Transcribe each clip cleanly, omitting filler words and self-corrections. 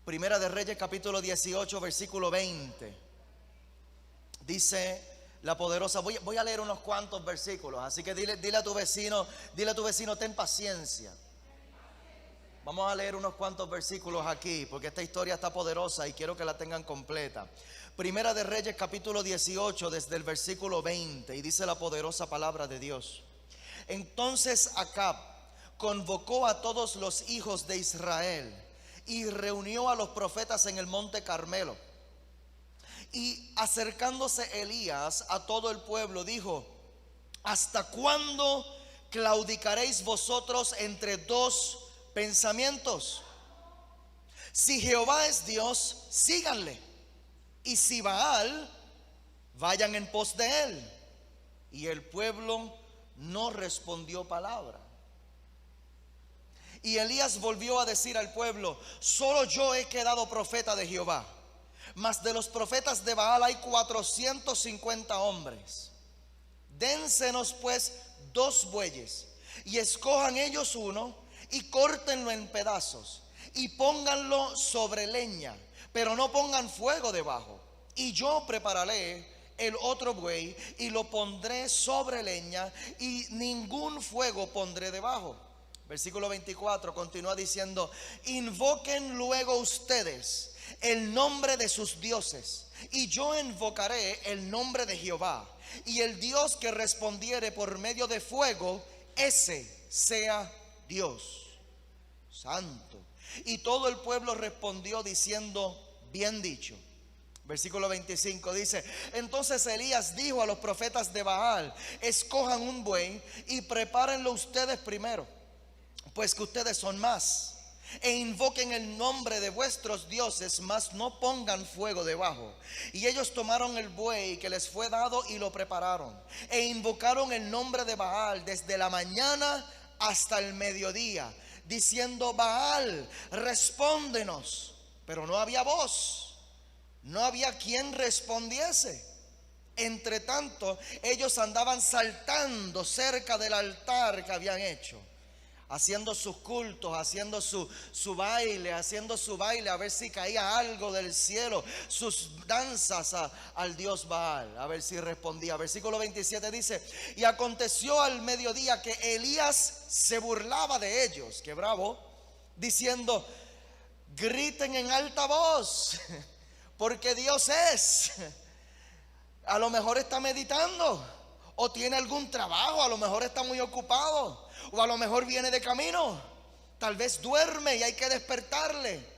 Primera de Reyes capítulo 18 versículo 20. Dice la poderosa, voy a leer unos cuantos versículos, así que dile a tu vecino, ten paciencia. Vamos a leer unos cuantos versículos aquí, porque esta historia está poderosa y quiero que la tengan completa. Primera de Reyes capítulo 18 desde el versículo 20, y dice la poderosa palabra de Dios. Entonces Acab convocó a todos los hijos de Israel y reunió a los profetas en el monte Carmelo. Y acercándose Elías a todo el pueblo dijo: ¿hasta cuándo claudicaréis vosotros entre dos pensamientos? Si Jehová es Dios, síganle, y si Baal, vayan en pos de él. Y el pueblo no respondió palabra. Y Elías volvió a decir al pueblo: solo yo he quedado profeta de Jehová, mas de los profetas de Baal hay 450 hombres. Dénsenos pues 2 bueyes, y escojan ellos uno, y córtenlo en pedazos, y pónganlo sobre leña, pero no pongan fuego debajo. Y yo prepararé el otro buey, y lo pondré sobre leña, y ningún fuego pondré debajo. Versículo 24 continúa diciendo: invoquen luego ustedes el nombre de sus dioses, y yo invocaré el nombre de Jehová, y el Dios que respondiere por medio de fuego, ese sea Dios. Santo. Y todo el pueblo respondió diciendo: bien dicho. Versículo 25 dice: entonces Elías dijo a los profetas de Baal: escojan un buey y prepárenlo ustedes primero, pues que ustedes son más, e invoquen el nombre de vuestros dioses, mas no pongan fuego debajo. Y ellos tomaron el buey que les fue dado y lo prepararon, e invocaron el nombre de Baal desde la mañana hasta el mediodía, diciendo: Baal, respóndenos. Pero no había voz, no había quien respondiese. Entre tanto, ellos andaban saltando cerca del altar que habían hecho, haciendo sus cultos, haciendo su baile, a ver si caía algo del cielo, sus danzas al dios Baal, a ver si respondía. Versículo 27 dice: y aconteció al mediodía que Elías se burlaba de ellos, que bravo, diciendo: griten en alta voz, porque Dios es. A lo mejor está meditando, o tiene algún trabajo, a lo mejor está muy ocupado, o a lo mejor viene de camino, tal vez duerme y hay que despertarle.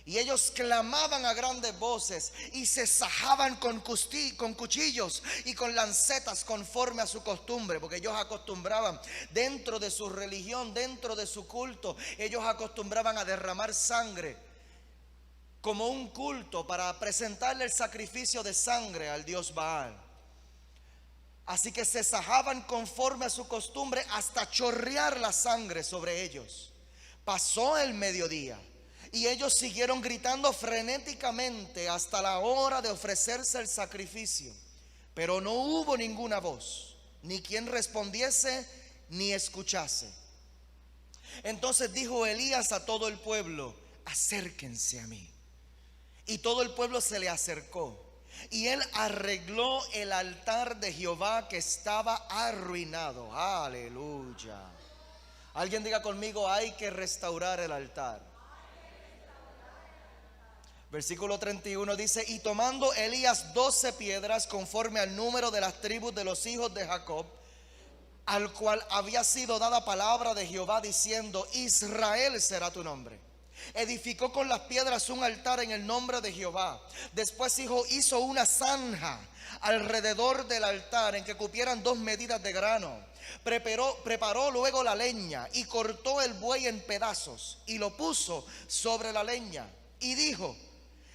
Y ellos clamaban a grandes voces y se sajaban con cuchillos y con lancetas conforme a su costumbre, porque ellos acostumbraban, dentro de su religión, dentro de su culto, ellos acostumbraban a derramar sangre como un culto para presentarle el sacrificio de sangre al dios Baal. Así que se sajaban conforme a su costumbre hasta chorrear la sangre sobre ellos. Pasó el mediodía y ellos siguieron gritando frenéticamente hasta la hora de ofrecerse el sacrificio, pero no hubo ninguna voz, ni quien respondiese ni escuchase. Entonces dijo Elías a todo el pueblo: acérquense a mí. Y todo el pueblo se le acercó, y él arregló el altar de Jehová que estaba arruinado. Aleluya. Alguien diga conmigo: hay que restaurar el altar. Versículo 31 dice: y tomando Elías 12 piedras conforme al número de las tribus de los hijos de Jacob, al cual había sido dada palabra de Jehová diciendo: Israel será tu nombre, edificó con las piedras un altar en el nombre de Jehová. Después hizo una zanja alrededor del altar en que cupieran 2 medidas de grano. Preparó luego la leña y cortó el buey en pedazos y lo puso sobre la leña. Y dijo: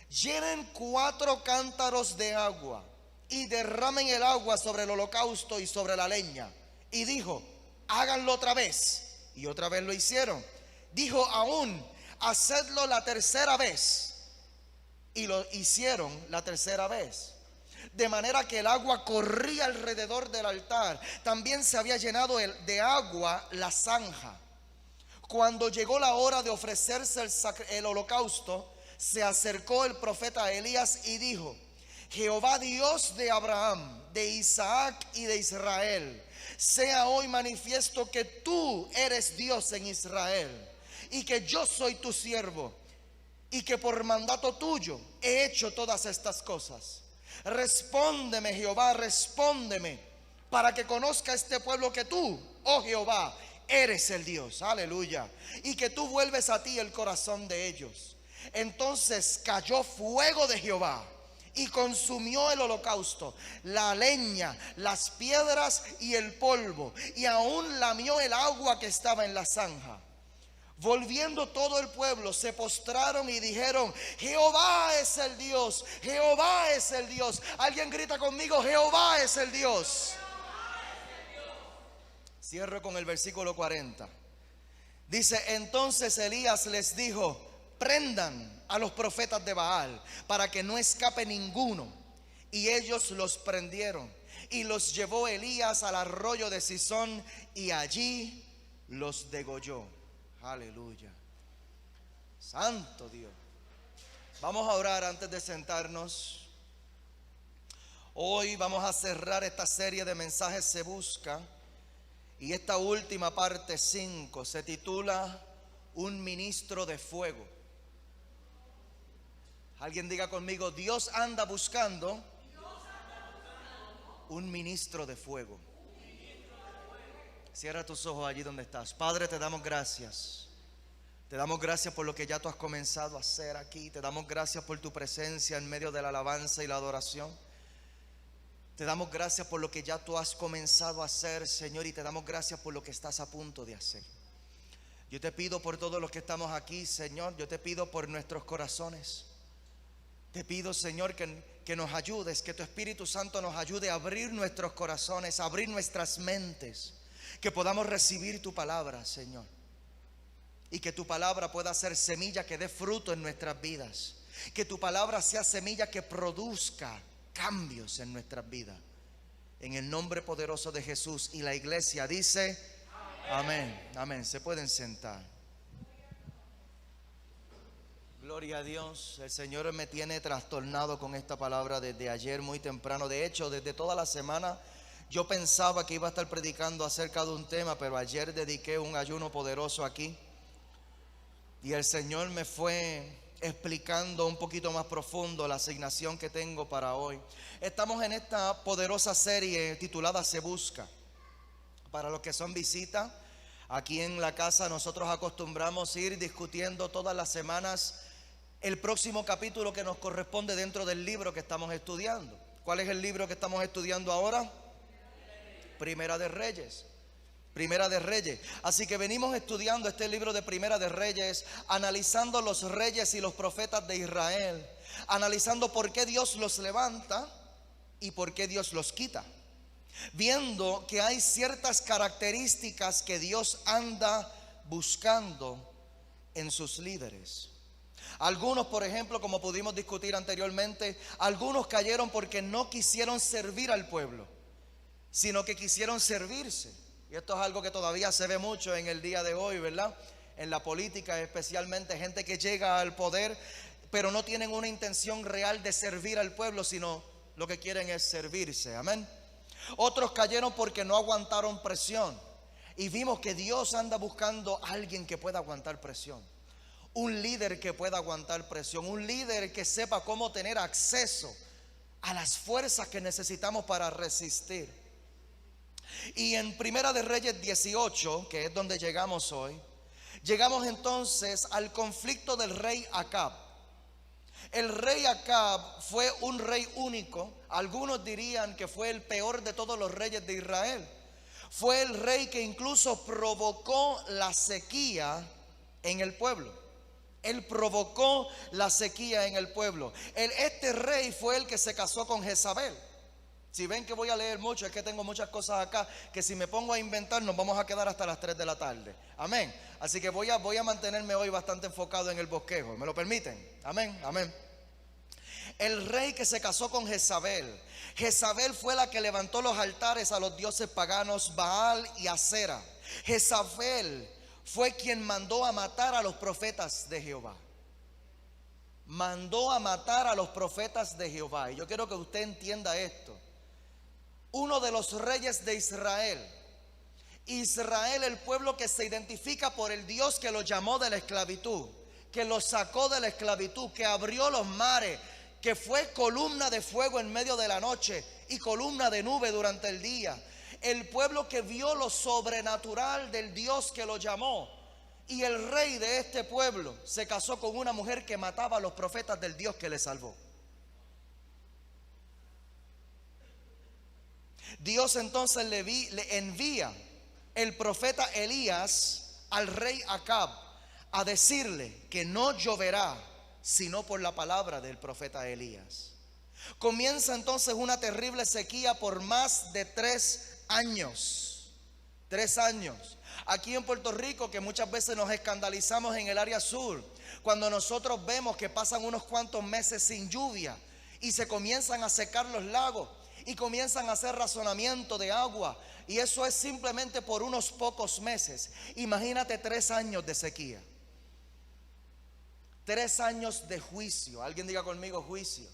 llenen 4 cántaros de agua y derramen el agua sobre el holocausto y sobre la leña. Y dijo: háganlo otra vez. Y otra vez lo hicieron. Dijo aún: hacedlo la tercera vez. Y lo hicieron la tercera vez. De manera que el agua corría alrededor del altar. También se había llenado de agua la zanja. Cuando llegó la hora de ofrecerse el holocausto, se acercó el profeta Elías y dijo: Jehová Dios de Abraham, de Isaac y de Israel, sea hoy manifiesto que tú eres Dios en Israel, y que yo soy tu siervo, y que por mandato tuyo he hecho todas estas cosas. Respóndeme, Jehová, respóndeme, para que conozca este pueblo que tú, oh Jehová, eres el Dios, aleluya, y que tú vuelves a ti el corazón de ellos. Entonces cayó fuego de Jehová y consumió el holocausto, la leña, las piedras y el polvo, y aún lamió el agua que estaba en la zanja. Volviendo todo el pueblo, se postraron y dijeron: Jehová es el Dios, Jehová es el Dios. Alguien grita conmigo: Jehová es el Dios. Cierro con el versículo 40. Dice: entonces Elías les dijo: prendan a los profetas de Baal, para que no escape ninguno. Y ellos los prendieron, y los llevó Elías al arroyo de Sison, y allí los degolló. Aleluya. Santo Dios. Vamos a orar antes de sentarnos. Hoy vamos a cerrar esta serie de mensajes Se Busca, y esta última parte 5 se titula Un ministro de fuego. Alguien diga conmigo: Dios anda buscando un ministro de fuego. Cierra tus ojos allí donde estás. Padre, te damos gracias. Te damos gracias por lo que ya tú has comenzado a hacer aquí. Te damos gracias por tu presencia en medio de la alabanza y la adoración. Te damos gracias por lo que ya tú has comenzado a hacer, Señor, y te damos gracias por lo que estás a punto de hacer. Yo te pido por todos los que estamos aquí, Señor. Yo te pido por nuestros corazones. Te pido, Señor, que nos ayudes, que tu Espíritu Santo nos ayude a abrir nuestros corazones, a abrir nuestras mentes, que podamos recibir tu palabra, Señor, y que tu palabra pueda ser semilla que dé fruto en nuestras vidas. Que tu palabra sea semilla que produzca cambios en nuestras vidas. En el nombre poderoso de Jesús. Y la iglesia dice: amén. Amén. Se pueden sentar. Gloria a Dios. El Señor me tiene trastornado con esta palabra desde ayer muy temprano. De hecho, desde toda la semana yo pensaba que iba a estar predicando acerca de un tema, pero ayer dediqué un ayuno poderoso aquí, y el Señor me fue explicando un poquito más profundo la asignación que tengo para hoy. Estamos en esta poderosa serie titulada Se Busca. Para los que son visita, aquí en la casa nosotros acostumbramos ir discutiendo todas las semanas el próximo capítulo que nos corresponde dentro del libro que estamos estudiando. ¿Cuál es el libro que estamos estudiando ahora? Primera de Reyes. Primera de Reyes. Así que venimos estudiando este libro de Primera de Reyes, analizando los reyes y los profetas de Israel, analizando por qué Dios los levanta y por qué Dios los quita, viendo que hay ciertas características que Dios anda buscando en sus líderes. Algunos, por ejemplo, como pudimos discutir anteriormente, algunos cayeron porque no quisieron servir al pueblo, sino que quisieron servirse. Y esto es algo que todavía se ve mucho en el día de hoy, ¿verdad? En la política, especialmente gente que llega al poder, pero no tienen una intención real de servir al pueblo, sino lo que quieren es servirse. Amén. Otros cayeron porque no aguantaron presión, y vimos que Dios anda buscando a alguien que pueda aguantar presión, un líder que pueda aguantar presión, un líder que sepa cómo tener acceso a las fuerzas que necesitamos para resistir. Y en Primera de Reyes 18, que es donde llegamos hoy, llegamos entonces al conflicto del rey Acab. El rey Acab fue un rey único. Algunos dirían que fue el peor de todos los reyes de Israel. Fue el rey que incluso provocó la sequía en el pueblo. Él provocó la sequía en el pueblo. Este rey fue el que se casó con Jezabel. Si ven que voy a leer mucho, es que tengo muchas cosas acá que si me pongo a inventar nos vamos a quedar hasta las 3 de la tarde. Amén. Así que voy a mantenerme hoy bastante enfocado en el bosquejo. ¿Me lo permiten? Amén, amén. El rey que se casó con Jezabel. Jezabel fue la que levantó los altares a los dioses paganos Baal y Acera. Jezabel fue quien mandó a matar a los profetas de Jehová. mandó a matar a los profetas de Jehová. Y yo quiero que usted entienda esto. Uno de los reyes de Israel, el pueblo que se identifica por el Dios que lo llamó de la esclavitud, que lo sacó de la esclavitud, que abrió los mares, que fue columna de fuego en medio de la noche y columna de nube durante el día. El pueblo que vio lo sobrenatural del Dios que lo llamó. Y el rey de este pueblo se casó con una mujer que mataba a los profetas del Dios que le salvó. Dios entonces le envía el profeta Elías al rey Acab a decirle que no lloverá sino por la palabra del profeta Elías. Comienza entonces una terrible sequía por más de 3 años. 3 años. Aquí en Puerto Rico, que muchas veces nos escandalizamos en el área sur, cuando nosotros vemos que pasan unos cuantos meses sin lluvia y se comienzan a secar los lagos y comienzan a hacer razonamiento de agua, y eso es simplemente por unos pocos meses. Imagínate 3 años de sequía, 3 años de juicio. Alguien diga conmigo: juicio.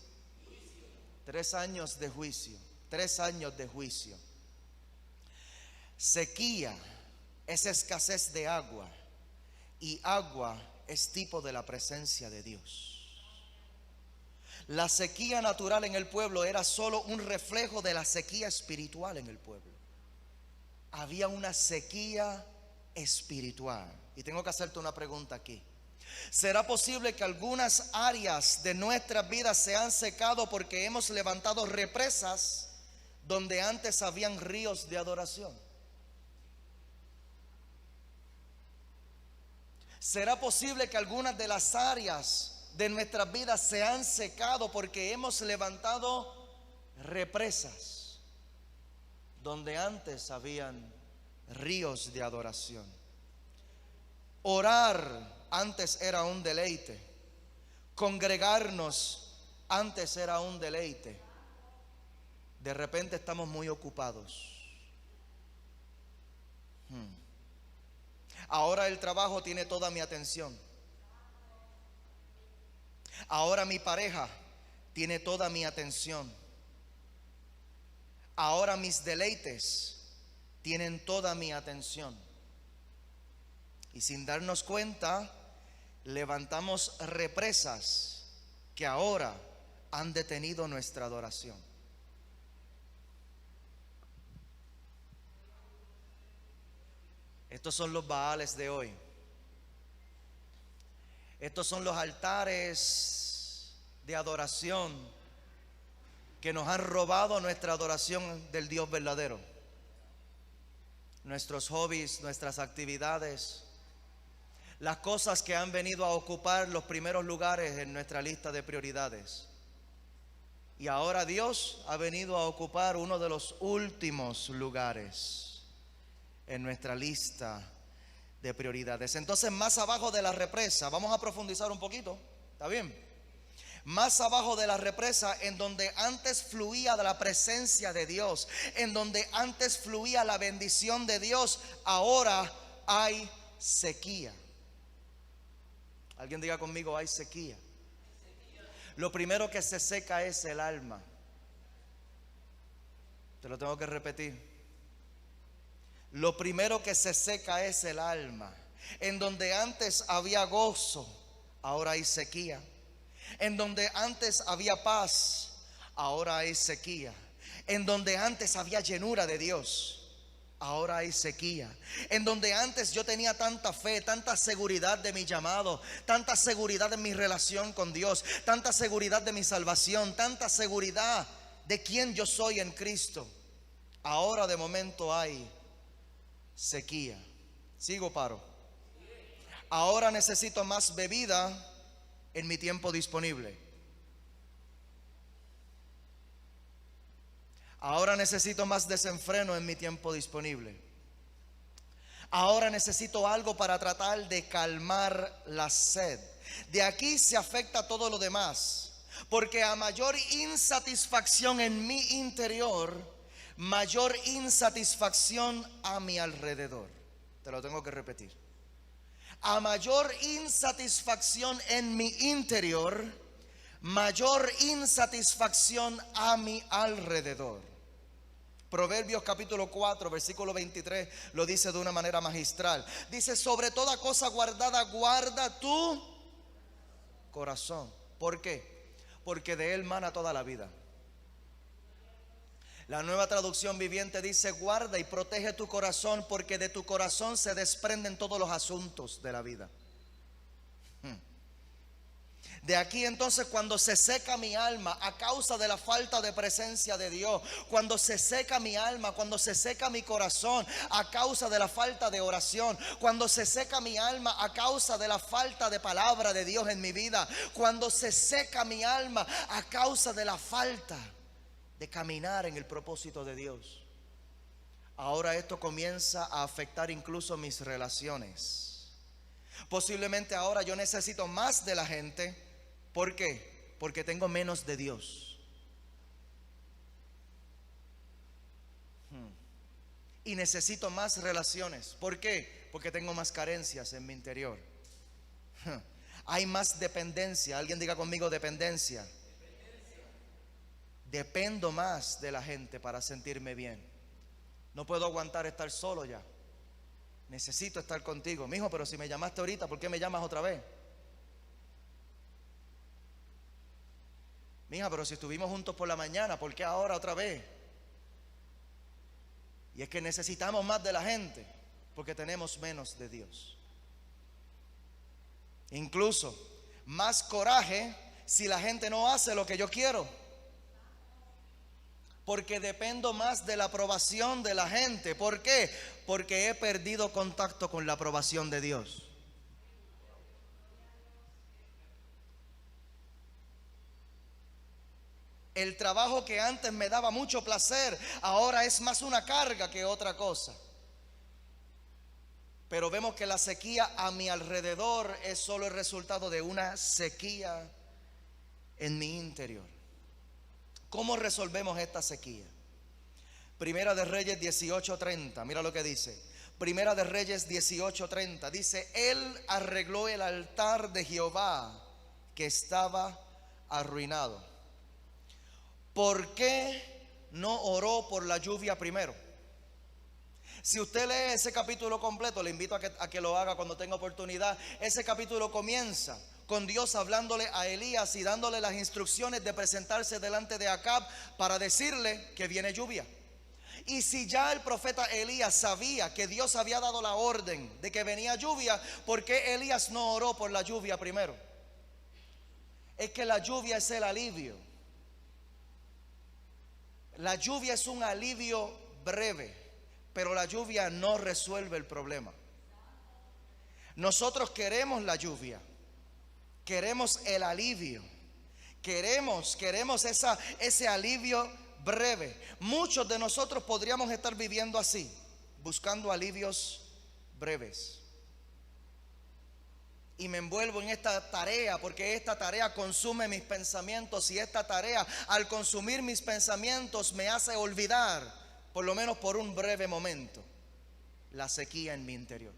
3 años de juicio, 3 años de juicio. Sequía es escasez de agua, y agua es tipo de la presencia de Dios. La sequía natural en el pueblo era solo un reflejo de la sequía espiritual en el pueblo. Había una sequía espiritual. Y tengo que hacerte una pregunta aquí. ¿Será posible que algunas áreas de nuestras vidas se han secado porque hemos levantado represas donde antes habían ríos de adoración? ¿Será posible que algunas de las áreas de nuestras vidas se han secado porque hemos levantado represas donde antes habían ríos de adoración? Orar antes era un deleite. Congregarnos antes era un deleite. De repente estamos muy ocupados. Ahora el trabajo tiene toda mi atención. Ahora mi pareja tiene toda mi atención. Ahora mis deleites tienen toda mi atención. Y sin darnos cuenta, levantamos represas que ahora han detenido nuestra adoración. Estos son los baales de hoy. Estos son los altares de adoración que nos han robado nuestra adoración del Dios verdadero. Nuestros hobbies, nuestras actividades, las cosas que han venido a ocupar los primeros lugares en nuestra lista de prioridades. Y ahora Dios ha venido a ocupar uno de los últimos lugares en nuestra lista de prioridades. Entonces, más abajo de la represa, vamos a profundizar un poquito, ¿está bien? Más abajo de la represa, en donde antes fluía de la presencia de Dios, en donde antes fluía la bendición de Dios, ahora hay sequía. Alguien diga conmigo: hay sequía. Lo primero que se seca es el alma. Te lo tengo que repetir. Lo primero que se seca es el alma. En donde antes había gozo, ahora hay sequía. En donde antes había paz, ahora hay sequía. En donde antes había llenura de Dios, ahora hay sequía. En donde antes yo tenía tanta fe, tanta seguridad de mi llamado, tanta seguridad en mi relación con Dios, tanta seguridad de mi salvación, tanta seguridad de quién yo soy en Cristo, ahora de momento hay sequía. Sigo, paro. Ahora necesito más bebida en mi tiempo disponible. Ahora necesito más desenfreno en mi tiempo disponible. Ahora necesito algo para tratar de calmar la sed. De aquí se afecta todo lo demás, porque a mayor insatisfacción en mi interior, mayor insatisfacción a mi alrededor. Te lo tengo que repetir. A mayor insatisfacción en mi interior, mayor insatisfacción a mi alrededor. Proverbios capítulo 4, versículo 23 lo dice de una manera magistral. Dice: sobre toda cosa guardada, guarda tu corazón. ¿Por qué? Porque de él mana toda la vida. La Nueva Traducción Viviente dice: guarda y protege tu corazón, porque de tu corazón se desprenden todos los asuntos de la vida. De aquí entonces, cuando se seca mi alma a causa de la falta de presencia de Dios, cuando se seca mi alma, cuando se seca mi corazón a causa de la falta de oración, cuando se seca mi alma a causa de la falta de palabra de Dios en mi vida, cuando se seca mi alma a causa de la falta de caminar en el propósito de Dios, ahora esto comienza a afectar incluso mis relaciones. Posiblemente ahora yo necesito más de la gente. ¿Por qué? Porque tengo menos de Dios. Y necesito más relaciones. ¿Por qué? Porque tengo más carencias en mi interior. Hay más dependencia. Alguien diga conmigo: dependencia. Dependo más de la gente para sentirme bien. No puedo aguantar estar solo ya. Necesito estar contigo. Mijo, pero si me llamaste ahorita, ¿por qué me llamas otra vez? Mija, pero si estuvimos juntos por la mañana, ¿por qué ahora otra vez? Y es que necesitamos más de la gente porque tenemos menos de Dios. Incluso más coraje si la gente no hace lo que yo quiero, porque dependo más de la aprobación de la gente. ¿Por qué? Porque he perdido contacto con la aprobación de Dios. El trabajo que antes me daba mucho placer, ahora es más una carga que otra cosa. Pero vemos que la sequía a mi alrededor es solo el resultado de una sequía en mi interior. ¿Cómo resolvemos esta sequía? Primera de Reyes 18:30, mira lo que dice. Primera de Reyes 18:30 dice: él arregló el altar de Jehová que estaba arruinado. ¿Por qué no oró por la lluvia primero? Si usted lee ese capítulo completo, le invito a que lo haga cuando tenga oportunidad. Ese capítulo comienza con Dios hablándole a Elías y dándole las instrucciones de presentarse delante de Acab para decirle que viene lluvia. Y si ya el profeta Elías sabía que Dios había dado la orden de que venía lluvia, ¿por qué Elías no oró por la lluvia primero? Es que la lluvia es el alivio. La lluvia es un alivio breve, pero la lluvia no resuelve el problema. Nosotros queremos la lluvia, queremos el alivio, queremos ese alivio breve. Muchos de nosotros podríamos estar viviendo así, buscando alivios breves. Y me envuelvo en esta tarea porque esta tarea consume mis pensamientos, y esta tarea, al consumir mis pensamientos, me hace olvidar, por lo menos por un breve momento, la sequía en mi interior.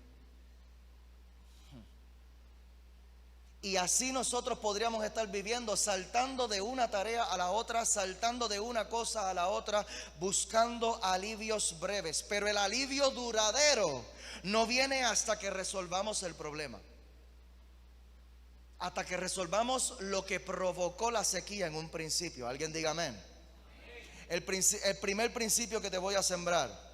Y así nosotros podríamos estar viviendo, saltando de una tarea a la otra, saltando de una cosa a la otra, buscando alivios breves. Pero el alivio duradero no viene hasta que resolvamos el problema, hasta que resolvamos lo que provocó la sequía en un principio. Alguien diga amén. El primer principio que te voy a sembrar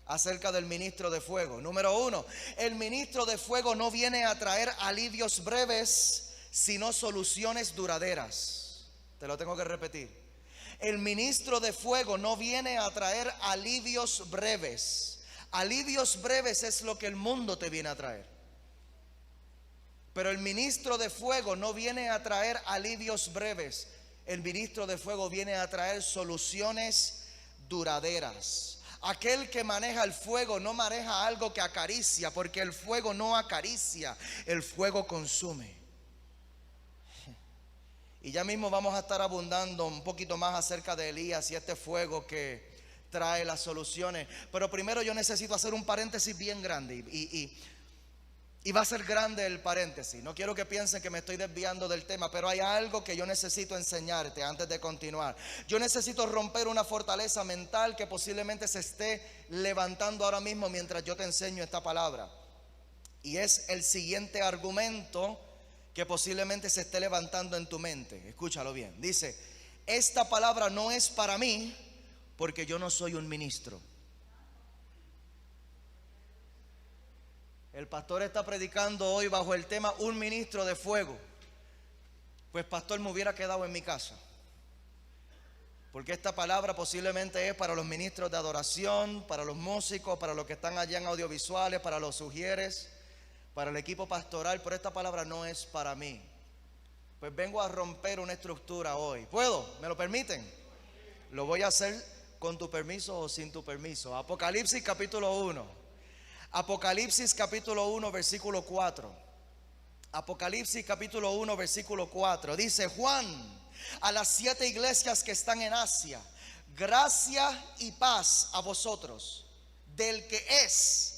acerca del ministro de fuego. Número 1, el ministro de fuego no viene a traer alivios breves, sino soluciones duraderas. Te lo tengo que repetir. El ministro de fuego no viene a traer alivios breves. Alivios breves es lo que el mundo te viene a traer. Pero el ministro de fuego no viene a traer alivios breves. El ministro de fuego viene a traer soluciones duraderas. Aquel que maneja el fuego no maneja algo que acaricia, porque el fuego no acaricia, el fuego consume. Y ya mismo vamos a estar abundando un poquito más acerca de Elías y este fuego que trae las soluciones. Pero primero yo necesito hacer un paréntesis bien grande. Y va a ser grande el paréntesis. No quiero que piensen que me estoy desviando del tema, pero hay algo que yo necesito enseñarte antes de continuar. Yo necesito romper una fortaleza mental que posiblemente se esté levantando ahora mismo mientras yo te enseño esta palabra. Y es el siguiente argumento que posiblemente se esté levantando en tu mente. Escúchalo bien. Dice: esta palabra no es para mí porque yo no soy un ministro. El pastor está predicando hoy bajo el tema un ministro de fuego. Pues pastor, me hubiera quedado en mi casa, porque esta palabra posiblemente es para los ministros de adoración, para los músicos, para los que están allá en audiovisuales, para los sugieres, para el equipo pastoral, pero esta palabra no es para mí. Pues vengo a romper una estructura hoy. ¿Puedo? ¿Me lo permiten? Lo voy a hacer con tu permiso o sin tu permiso. Apocalipsis capítulo 1. Apocalipsis capítulo 1 versículo 4. Apocalipsis capítulo 1 versículo 4. Dice: Juan, a las 7 iglesias que están en Asia, gracia y paz a vosotros, del que es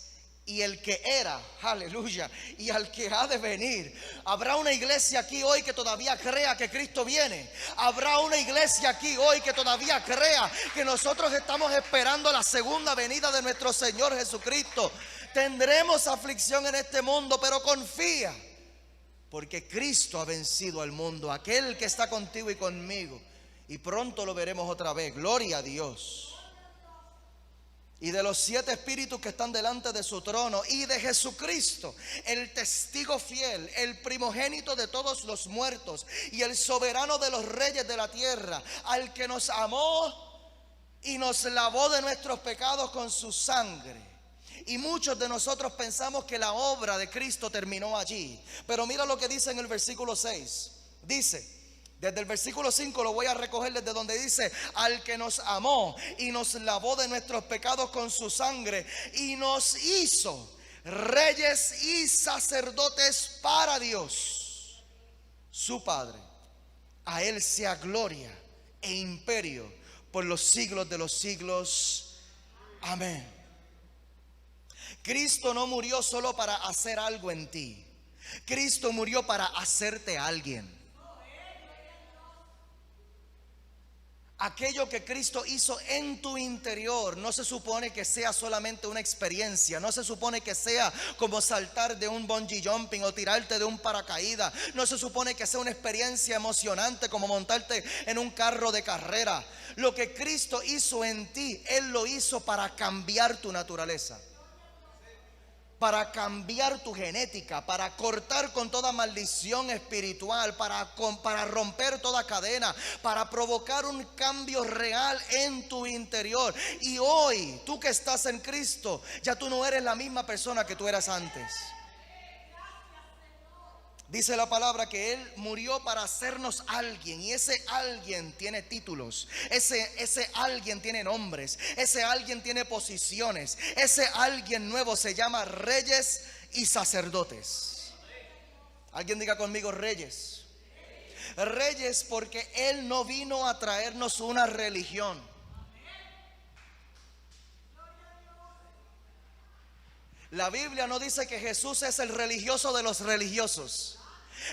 y el que era, aleluya, y al que ha de venir. Habrá una iglesia aquí hoy que todavía crea que Cristo viene. Habrá una iglesia aquí hoy que todavía crea que nosotros estamos esperando la segunda venida de nuestro Señor Jesucristo. Tendremos aflicción en este mundo, pero confía, porque Cristo ha vencido al mundo, aquel que está contigo y conmigo, y pronto lo veremos otra vez. Gloria a Dios. Y de los 7 espíritus que están delante de su trono, y de Jesucristo, el testigo fiel, el primogénito de todos los muertos, y el soberano de los reyes de la tierra, al que nos amó y nos lavó de nuestros pecados con su sangre. Y muchos de nosotros pensamos que la obra de Cristo terminó allí, pero mira lo que dice en el versículo 6. Dice, desde el versículo 5 lo voy a recoger desde donde dice: al que nos amó y nos lavó de nuestros pecados con su sangre, y nos hizo reyes y sacerdotes para Dios su Padre. A Él sea gloria e imperio por los siglos de los siglos. Amén. Cristo no murió solo para hacer algo en ti. Cristo murió para hacerte alguien. Aquello que Cristo hizo en tu interior no se supone que sea solamente una experiencia. No se supone que sea como saltar de un bungee jumping o tirarte de un paracaídas. No se supone que sea una experiencia emocionante como montarte en un carro de carrera. Lo que Cristo hizo en ti, Él lo hizo para cambiar tu naturaleza, para cambiar tu genética, para cortar con toda maldición espiritual, para romper toda cadena, para provocar un cambio real en tu interior. Y hoy, tú que estás en Cristo, ya tú no eres la misma persona que tú eras antes. Dice la palabra que Él murió para hacernos alguien, y ese alguien tiene títulos, ese alguien tiene nombres, ese alguien tiene posiciones, ese alguien nuevo se llama reyes y sacerdotes. Alguien diga conmigo: reyes. Reyes, porque Él no vino a traernos una religión. La Biblia no dice que Jesús es el religioso de los religiosos.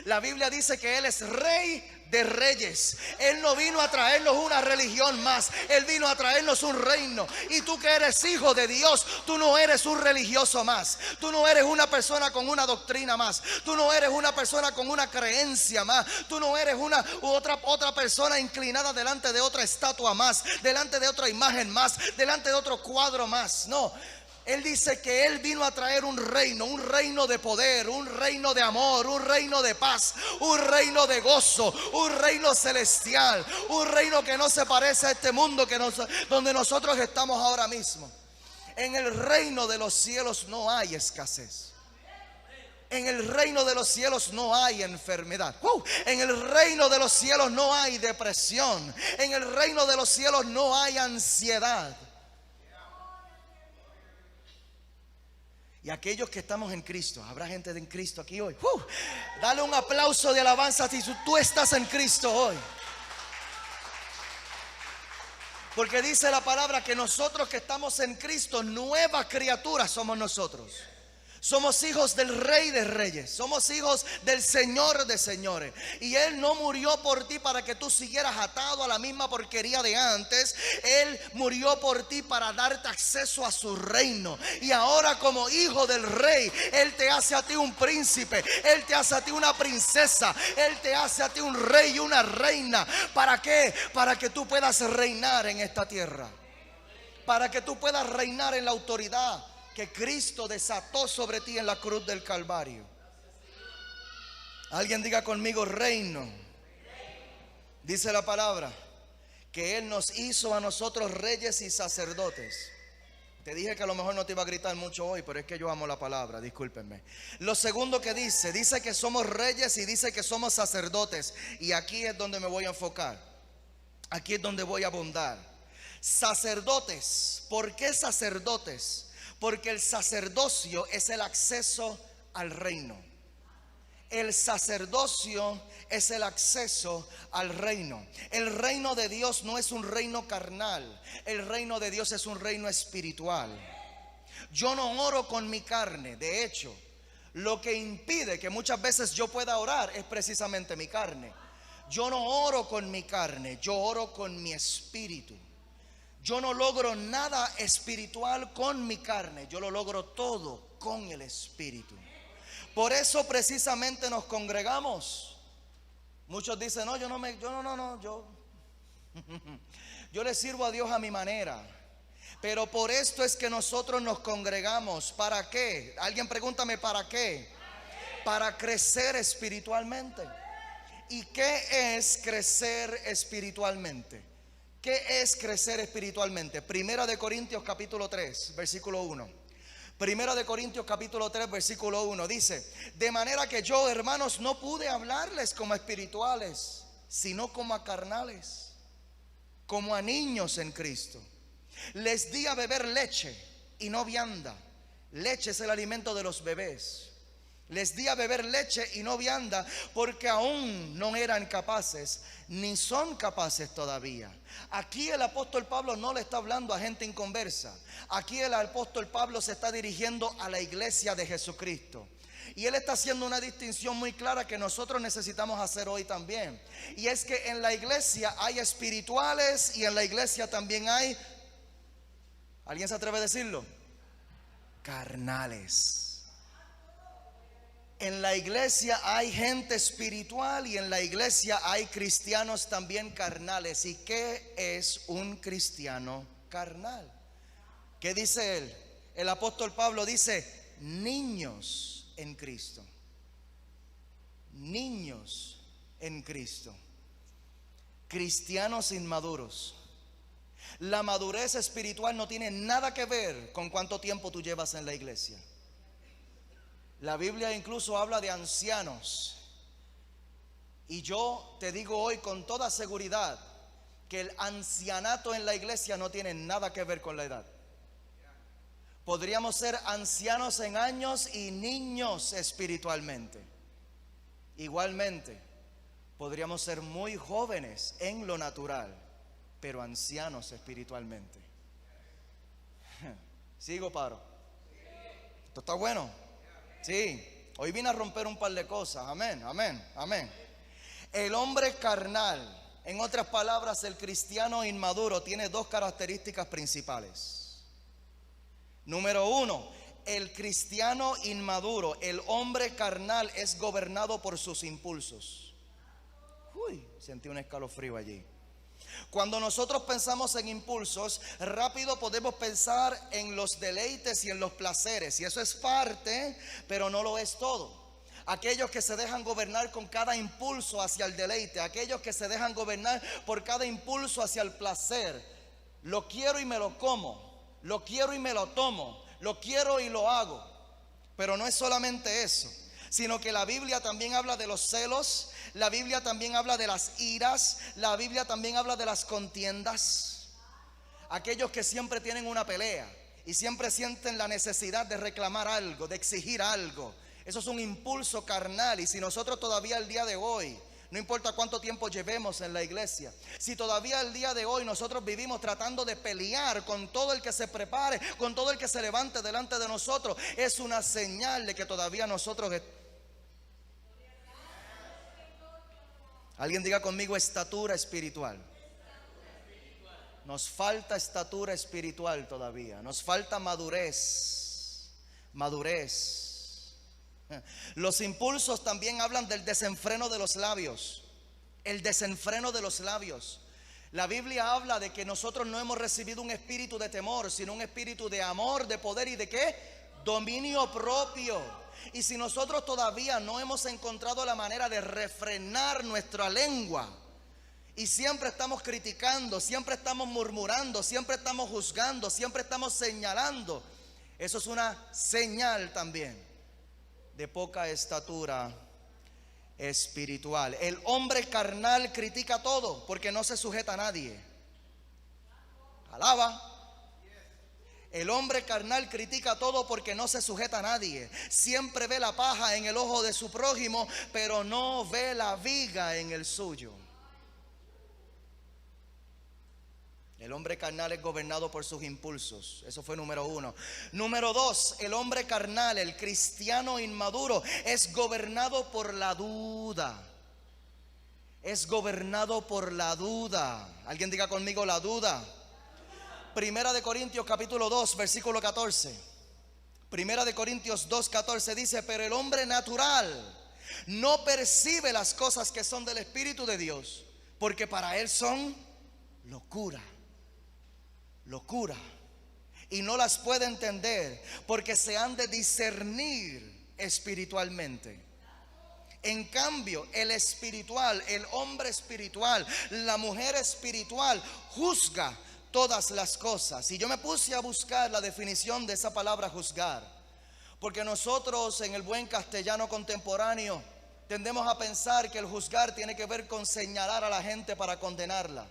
La Biblia dice que Él es rey de reyes. Él no vino a traernos una religión más. Él vino a traernos un reino. Y tú que eres hijo de Dios, tú no eres un religioso más. Tú no eres una persona con una doctrina más. Tú no eres una persona con una creencia más. Tú no eres otra persona inclinada delante de otra estatua más, delante de otra imagen más, delante de otro cuadro más. No. Él dice que Él vino a traer un reino de poder, un reino de amor, un reino de paz, un reino de gozo, un reino celestial, un reino que no se parece a este mundo donde nosotros estamos ahora mismo. En el reino de los cielos no hay escasez. En el reino de los cielos no hay enfermedad. En el reino de los cielos no hay depresión. En el reino de los cielos no hay ansiedad. Y aquellos que estamos en Cristo, habrá gente en Cristo aquí hoy. Dale un aplauso de alabanza si tú estás en Cristo hoy. Porque dice la palabra que nosotros que estamos en Cristo, nuevas criaturas somos nosotros. Somos hijos del Rey de Reyes. Somos hijos del Señor de Señores. Y Él no murió por ti para que tú siguieras atado a la misma porquería de antes. Él murió por ti para darte acceso a su reino. Y ahora, como hijo del Rey, Él te hace a ti un príncipe. Él te hace a ti una princesa. Él te hace a ti un rey y una reina. ¿Para qué? Para que tú puedas reinar en esta tierra. Para que tú puedas reinar en la autoridad que Cristo desató sobre ti en la cruz del Calvario. Alguien diga conmigo: reino. Dice la palabra que Él nos hizo a nosotros reyes y sacerdotes. Te dije que a lo mejor no te iba a gritar mucho hoy, pero es que yo amo la palabra, discúlpenme. Lo segundo que dice que somos reyes y dice que somos sacerdotes. Y aquí es donde me voy a enfocar. Aquí es donde voy a abundar. Sacerdotes. ¿Por qué sacerdotes? Porque el sacerdocio es el acceso al reino. El sacerdocio es el acceso al reino. El reino de Dios no es un reino carnal. El reino de Dios es un reino espiritual. Yo no oro con mi carne. De hecho, lo que impide que muchas veces yo pueda orar es precisamente mi carne. Yo no oro con mi carne, yo oro con mi espíritu. Yo no logro nada espiritual con mi carne, yo lo logro todo con el espíritu. Por eso precisamente nos congregamos. Muchos dicen: no, yo le sirvo a Dios a mi manera. Pero por esto es que nosotros nos congregamos. ¿Para qué? Alguien pregúntame: ¿para qué? Para crecer espiritualmente. ¿Y qué es crecer espiritualmente? ¿Qué es crecer espiritualmente? Primera de Corintios capítulo 3, versículo 1. Primera de Corintios capítulo 3, versículo 1 dice: de manera que yo, hermanos, no pude hablarles como a espirituales, sino como a carnales, como a niños en Cristo. Les di a beber leche y no vianda. Leche es el alimento de los bebés. Les di a beber leche y no vianda, porque aún no eran capaces, ni son capaces todavía. Aquí el apóstol Pablo no le está hablando a gente inconversa. Aquí el apóstol Pablo se está dirigiendo a la iglesia de Jesucristo. Y él está haciendo una distinción muy clara que nosotros necesitamos hacer hoy también. Y es que en la iglesia hay espirituales y en la iglesia también hay, ¿alguien se atreve a decirlo? Carnales. En la iglesia hay gente espiritual y en la iglesia hay cristianos también carnales. ¿Y qué es un cristiano carnal? ¿Qué dice él? El apóstol Pablo dice: niños en Cristo. Niños en Cristo. Cristianos inmaduros. La madurez espiritual no tiene nada que ver con cuánto tiempo tú llevas en la iglesia. La Biblia incluso habla de ancianos. Y yo te digo hoy con toda seguridad que el ancianato en la iglesia no tiene nada que ver con la edad. Podríamos ser ancianos en años y niños espiritualmente. Igualmente, podríamos ser muy jóvenes en lo natural, pero ancianos espiritualmente. ¿Sigo, paro? ¿Esto está bueno? Sí, hoy vine a romper un par de cosas. Amén, amén, amén. El hombre carnal, en otras palabras, el cristiano inmaduro, tiene dos características principales. Número uno, el cristiano inmaduro, el hombre carnal, es gobernado por sus impulsos. Uy, sentí un escalofrío allí. Cuando nosotros pensamos en impulsos, rápido podemos pensar en los deleites y en los placeres. Y eso es parte, pero no lo es todo. Aquellos que se dejan gobernar con cada impulso hacia el deleite, aquellos que se dejan gobernar por cada impulso hacia el placer. Lo quiero y me lo como, lo quiero y me lo tomo, lo quiero y lo hago. Pero no es solamente eso, sino que la Biblia también habla de los celos, la Biblia también habla de las iras, la Biblia también habla de las contiendas. Aquellos que siempre tienen una pelea y siempre sienten la necesidad de reclamar algo, de exigir algo. Eso es un impulso carnal. Y si nosotros todavía el día de hoy no importa cuánto tiempo llevemos en la iglesia, si todavía el día de hoy nosotros vivimos tratando de pelear con todo el que se prepare, con todo el que se levante delante de nosotros, es una señal de que todavía nosotros... Alguien diga conmigo: estatura espiritual. Nos falta estatura espiritual todavía, nos falta madurez. Los impulsos también hablan del desenfreno de los labios. El desenfreno de los labios. La Biblia habla de que nosotros no hemos recibido un espíritu de temor, sino un espíritu de amor, de poder y de ¿qué? Dominio propio. Y si nosotros todavía no hemos encontrado la manera de refrenar nuestra lengua, y siempre estamos criticando, siempre estamos murmurando, siempre estamos juzgando, siempre estamos señalando, eso es una señal también de poca estatura espiritual. El hombre carnal critica todo porque no se sujeta a nadie. Alaba. El hombre carnal critica todo porque no se sujeta a nadie. Siempre ve la paja en el ojo de su prójimo, pero no ve la viga en el suyo. El hombre carnal es gobernado por sus impulsos. Eso fue número 1. Número 2, el hombre carnal, el cristiano inmaduro, es gobernado por la duda. Es gobernado por la duda. Alguien diga conmigo: la duda. Primera de Corintios capítulo 2 versículo 14. Primera de Corintios 2:14 dice: pero el hombre natural no percibe las cosas que son del Espíritu de Dios, porque para él son locura, y no las puede entender, porque se han de discernir espiritualmente. En cambio, el espiritual, el hombre espiritual, la mujer espiritual juzga todas las cosas. Y yo me puse a buscar la definición de esa palabra juzgar, porque nosotros en el buen castellano contemporáneo tendemos a pensar que el juzgar tiene que ver con señalar a la gente para condenarla.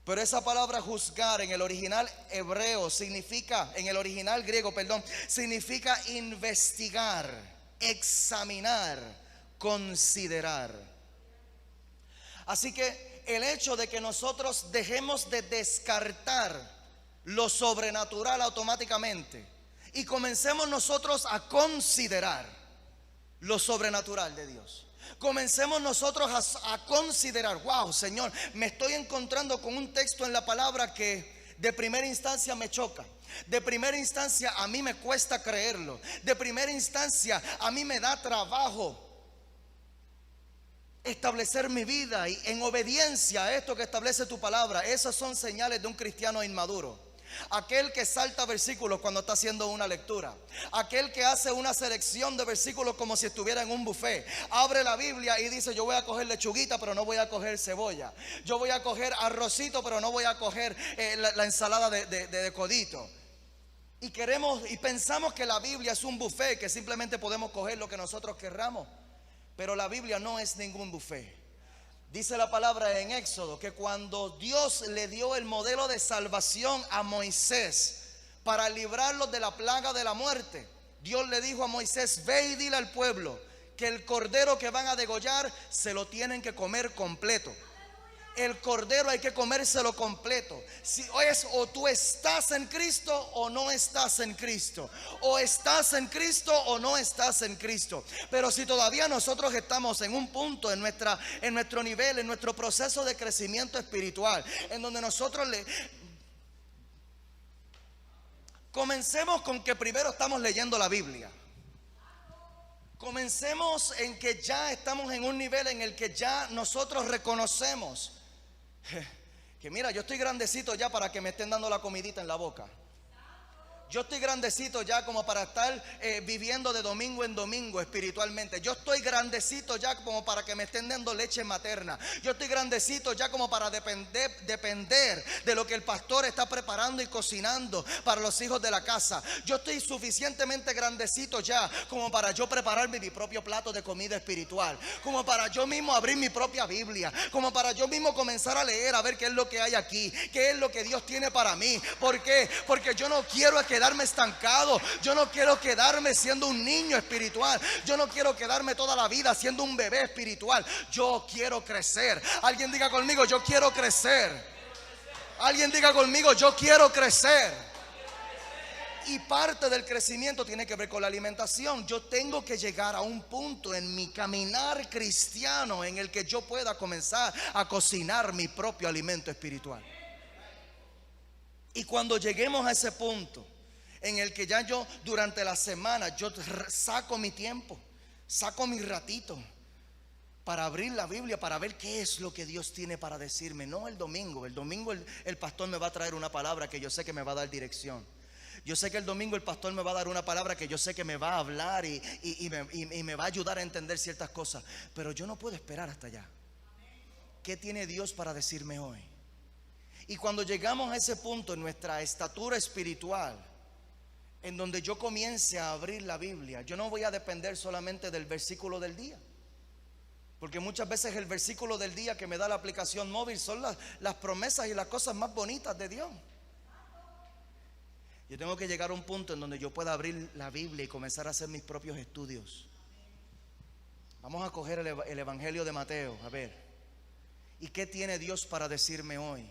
Pero esa palabra juzgar en el original hebreo significa, en el original griego, significa investigar, examinar, considerar. Así que el hecho de que nosotros dejemos de descartar lo sobrenatural automáticamente y comencemos nosotros a considerar lo sobrenatural de Dios. Comencemos nosotros a considerar: wow, Señor, me estoy encontrando con un texto en la palabra que de primera instancia me choca. De primera instancia a mí me cuesta creerlo. De primera instancia a mí me da trabajo establecer mi vida y en obediencia a esto que establece tu palabra. Esas son señales de un cristiano inmaduro. Aquel que salta versículos cuando está haciendo una lectura. Aquel que hace una selección de versículos como si estuviera en un buffet. Abre la Biblia y dice: yo voy a coger lechuguita, pero no voy a coger cebolla. Yo voy a coger arrocito, pero no voy a coger la ensalada de codito. Y pensamos que la Biblia es un buffet, que simplemente podemos coger lo que nosotros querramos. Pero la Biblia no es ningún buffet. Dice la palabra en Éxodo que cuando Dios le dio el modelo de salvación a Moisés para librarlos de la plaga de la muerte, Dios le dijo a Moisés: ve y dile al pueblo que el cordero que van a degollar se lo tienen que comer completo. El cordero hay que comérselo completo. Si es o tú estás en Cristo o no estás en Cristo, o estás en Cristo o no estás en Cristo. Pero si todavía nosotros estamos en un punto en nuestro nivel, en nuestro proceso de crecimiento espiritual, en donde nosotros comencemos con que primero estamos leyendo la Biblia. Comencemos en que ya estamos en un nivel en el que ya nosotros reconocemos que mira, yo estoy grandecito ya para que me estén dando la comidita en la boca. Yo estoy grandecito ya como para estar viviendo de domingo en domingo espiritualmente. Yo estoy grandecito ya como para que me estén dando leche materna. Yo estoy grandecito ya como para depender de lo que el pastor está preparando y cocinando para los hijos de la casa. Yo estoy suficientemente grandecito ya como para yo prepararme mi propio plato de comida espiritual. Como para yo mismo abrir mi propia Biblia. Como para yo mismo comenzar a leer, a ver qué es lo que hay aquí. Qué es lo que Dios tiene para mí. ¿Por qué? Porque yo no quiero quedar quedarme estancado. Yo no quiero quedarme siendo un niño espiritual. Yo no quiero quedarme toda la vida siendo un bebé espiritual. Yo quiero crecer. Alguien diga conmigo, yo quiero crecer. Alguien diga conmigo, yo quiero crecer. Y parte del crecimiento tiene que ver con la alimentación. Yo tengo que llegar a un punto en mi caminar cristiano en el que yo pueda comenzar a cocinar mi propio alimento espiritual. Y cuando lleguemos a ese punto en el que ya yo durante la semana yo saco mi tiempo, saco mi ratito para abrir la Biblia, para ver qué es lo que Dios tiene para decirme. No el domingo. El domingo el pastor me va a traer una palabra que yo sé que me va a dar dirección. Yo sé que el domingo el pastor me va a dar una palabra que yo sé que me va a hablar y me va a ayudar a entender ciertas cosas. Pero yo no puedo esperar hasta allá. ¿Qué tiene Dios para decirme hoy? Y cuando llegamos a ese punto en nuestra estatura espiritual, en donde yo comience a abrir la Biblia, yo no voy a depender solamente del versículo del día. Porque muchas veces el versículo del día que me da la aplicación móvil son las promesas y las cosas más bonitas de Dios. Yo tengo que llegar a un punto en donde yo pueda abrir la Biblia y comenzar a hacer mis propios estudios. Vamos a coger el Evangelio de Mateo, a ver. ¿Y qué tiene Dios para decirme hoy?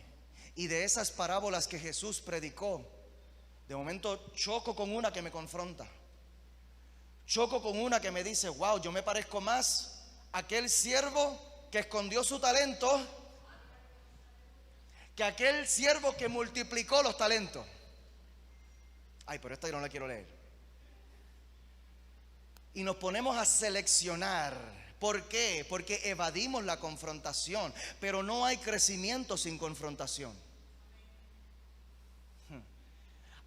Y de esas parábolas que Jesús predicó, de momento choco con una que me confronta. Choco con una que me dice, wow, yo me parezco más a aquel siervo que escondió su talento que aquel siervo que multiplicó los talentos. Ay, pero esta yo no la quiero leer. Y nos ponemos a seleccionar. ¿Por qué? Porque evadimos la confrontación. Pero no hay crecimiento sin confrontación.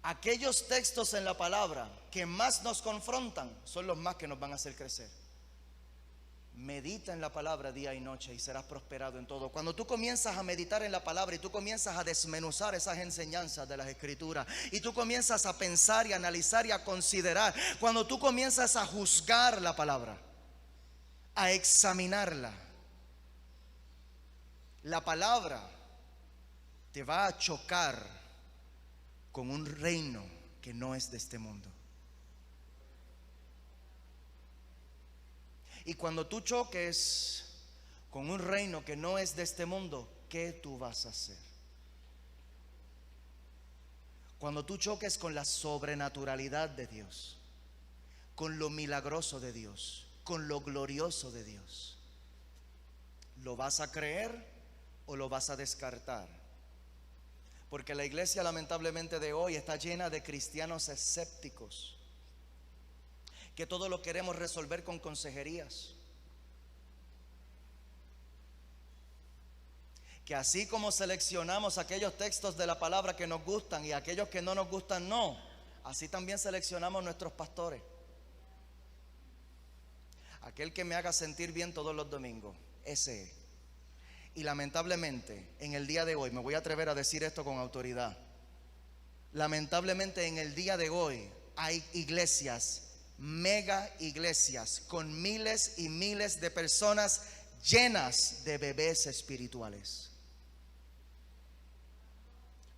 Aquellos textos en la palabra que más nos confrontan son los más que nos van a hacer crecer. Medita en la palabra día y noche y serás prosperado en todo. Cuando tú comienzas a meditar en la palabra y tú comienzas a desmenuzar esas enseñanzas de las escrituras y tú comienzas a pensar y a analizar y a considerar, cuando tú comienzas a juzgar la palabra, a examinarla, la palabra te va a chocar con un reino que no es de este mundo. Y cuando tú choques con un reino que no es de este mundo, ¿qué tú vas a hacer? Cuando tú choques con la sobrenaturalidad de Dios, con lo milagroso de Dios, con lo glorioso de Dios, ¿lo vas a creer o lo vas a descartar? Porque la iglesia lamentablemente de hoy está llena de cristianos escépticos, que todo lo queremos resolver con consejerías. Que así como seleccionamos aquellos textos de la palabra que nos gustan y aquellos que no nos gustan, no. Así también seleccionamos nuestros pastores. Aquel que me haga sentir bien todos los domingos, ese es. Y lamentablemente en el día de hoy, me voy a atrever a decir esto con autoridad, lamentablemente en el día de hoy hay iglesias, mega iglesias con miles y miles de personas llenas de bebés espirituales.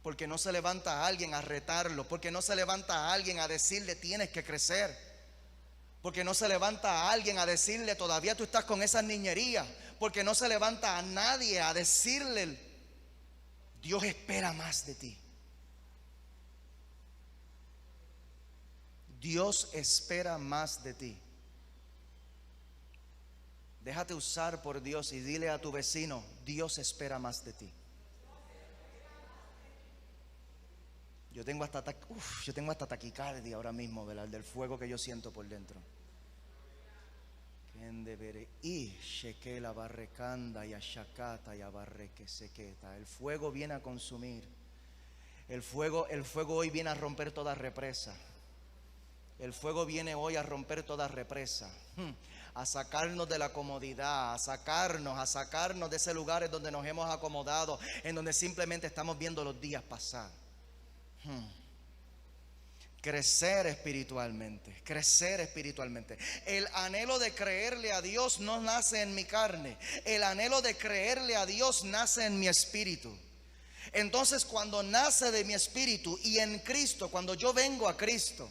Porque no se levanta a alguien a retarlo, porque no se levanta a alguien a decirle tienes que crecer, porque no se levanta a alguien a decirle todavía tú estás con esas niñerías, porque no se levanta a nadie a decirle Dios espera más de ti. Dios espera más de ti. Déjate usar por Dios y dile a tu vecino, Dios espera más de ti. Yo tengo hasta taquicardia ahora mismo, ¿verdad? Del fuego que yo siento por dentro. El fuego viene a consumir. El fuego hoy viene a romper toda represa. El fuego viene hoy a romper toda represa, a sacarnos de la comodidad, a sacarnos de ese lugar en donde nos hemos acomodado, en donde simplemente estamos viendo los días pasar. Crecer espiritualmente. El anhelo de creerle a Dios no nace en mi carne. El anhelo de creerle a Dios nace en mi espíritu. Entonces cuando nace de mi espíritu y en Cristo, cuando yo vengo a Cristo,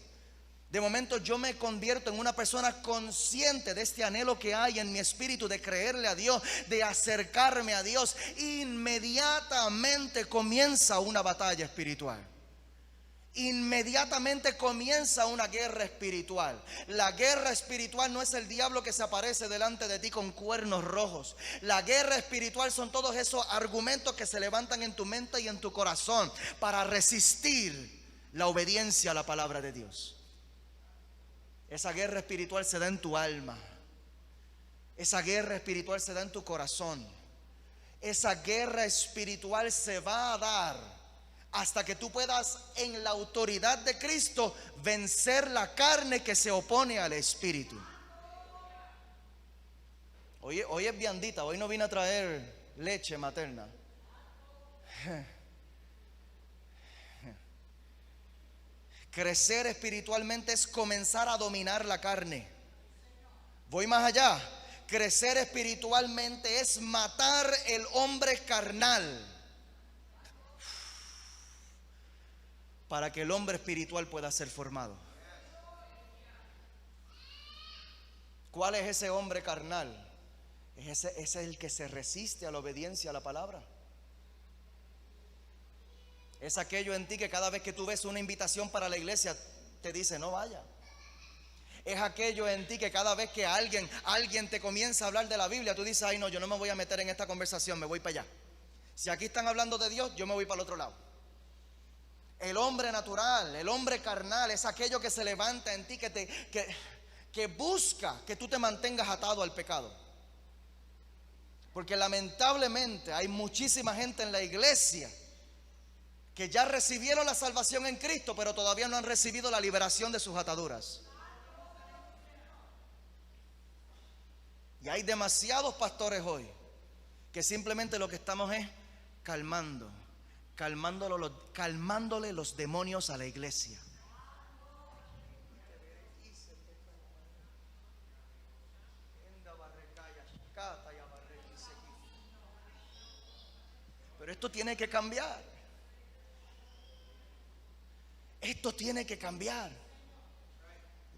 de momento yo me convierto en una persona consciente de este anhelo que hay en mi espíritu de creerle a Dios, de acercarme a Dios. Inmediatamente comienza una batalla espiritual. Inmediatamente comienza una guerra espiritual. La guerra espiritual no es el diablo que se aparece delante de ti con cuernos rojos. La guerra espiritual son todos esos argumentos que se levantan en tu mente y en tu corazón para resistir la obediencia a la palabra de Dios. Esa guerra espiritual se da en tu alma. Esa guerra espiritual se da en tu corazón. Esa guerra espiritual se va a dar hasta que tú puedas, en la autoridad de Cristo, vencer la carne que se opone al espíritu. Hoy es viandita, hoy no vine a traer leche materna. Crecer espiritualmente es comenzar a dominar la carne. Voy más allá. Crecer espiritualmente es matar el hombre carnal, para que el hombre espiritual pueda ser formado. ¿Cuál es ese hombre carnal? Ese es el que se resiste a la obediencia a la palabra. Es aquello en ti que cada vez que tú ves una invitación para la iglesia te dice no vaya. Es aquello en ti que cada vez que alguien te comienza a hablar de la Biblia, tú dices, ay no, yo no me voy a meter en esta conversación, me voy para allá. Si aquí están hablando de Dios, yo me voy para el otro lado. El hombre natural, el hombre carnal, es aquello que se levanta en ti, que busca que tú te mantengas atado al pecado. Porque lamentablemente hay muchísima gente en la iglesia que ya recibieron la salvación en Cristo, pero todavía no han recibido la liberación de sus ataduras. Y hay demasiados pastores hoy que simplemente lo que estamos es calmándole los demonios a la iglesia. Pero esto tiene que cambiar. Esto tiene que cambiar.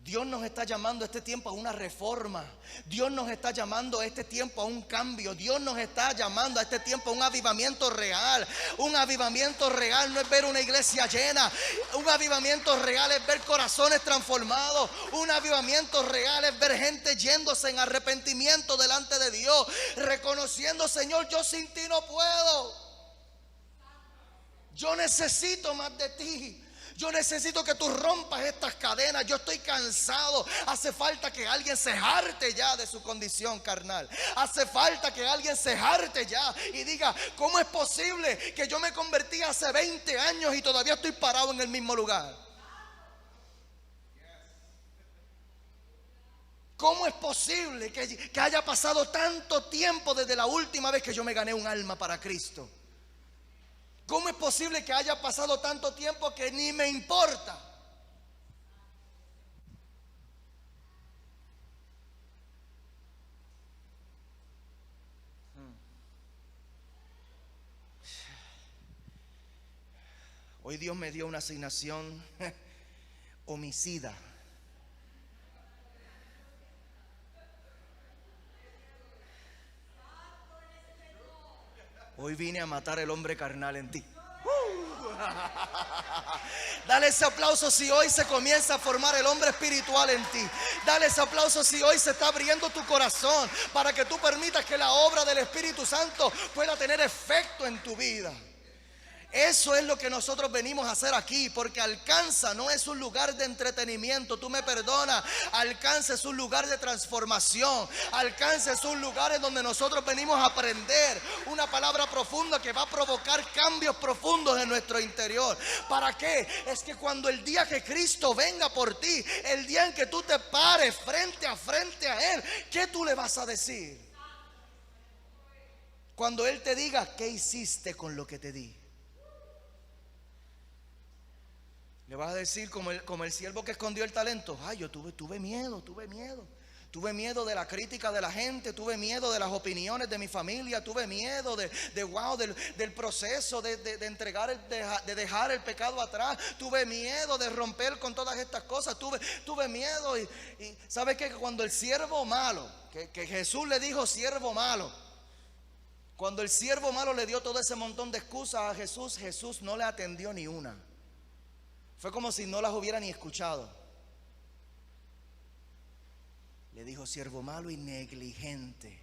Dios nos está llamando a este tiempo a una reforma. Dios nos está llamando a este tiempo a un cambio. Dios nos está llamando a este tiempo a un avivamiento real. Un avivamiento real no es ver una iglesia llena. Un avivamiento real es ver corazones transformados. Un avivamiento real es ver gente yéndose en arrepentimiento delante de Dios, reconociendo, Señor, yo sin ti no puedo. Yo necesito más de ti. Yo necesito que tú rompas estas cadenas. Yo estoy cansado. Hace falta que alguien se jarte ya de su condición carnal. Hace falta que alguien se jarte ya y diga, ¿cómo es posible que yo me convertí hace 20 años y todavía estoy parado en el mismo lugar? ¿Cómo es posible que haya pasado tanto tiempo desde la última vez que yo me gané un alma para Cristo? ¿Cómo es posible que haya pasado tanto tiempo que ni me importa? Hoy Dios me dio una asignación homicida. Hoy vine a matar el hombre carnal en ti. Dale ese aplauso si hoy se comienza a formar el hombre espiritual en ti. Dale ese aplauso si hoy se está abriendo tu corazón para que tú permitas que la obra del Espíritu Santo pueda tener efecto en tu vida. Eso es lo que nosotros venimos a hacer aquí, porque Alcanza no es un lugar de entretenimiento, tú me perdonas. Alcanza es un lugar de transformación. Alcanza es un lugar en donde nosotros venimos a aprender una palabra profunda que va a provocar cambios profundos en nuestro interior. ¿Para qué? Es que cuando el día que Cristo venga por ti, el día en que tú te pares frente a Él, ¿qué tú le vas a decir? Cuando Él te diga, ¿qué hiciste con lo que te di? Le vas a decir como el siervo que escondió el talento. Ay, yo tuve miedo. Tuve miedo de la crítica de la gente, tuve miedo de las opiniones de mi familia, tuve miedo del proceso de dejar el pecado atrás, tuve miedo de romper con todas estas cosas, tuve miedo y ¿sabe qué? Cuando el siervo malo, que Jesús le dijo siervo malo, cuando el siervo malo le dio todo ese montón de excusas a Jesús, Jesús no le atendió ni una. Fue como si no las hubiera ni escuchado. Le dijo, siervo malo y negligente.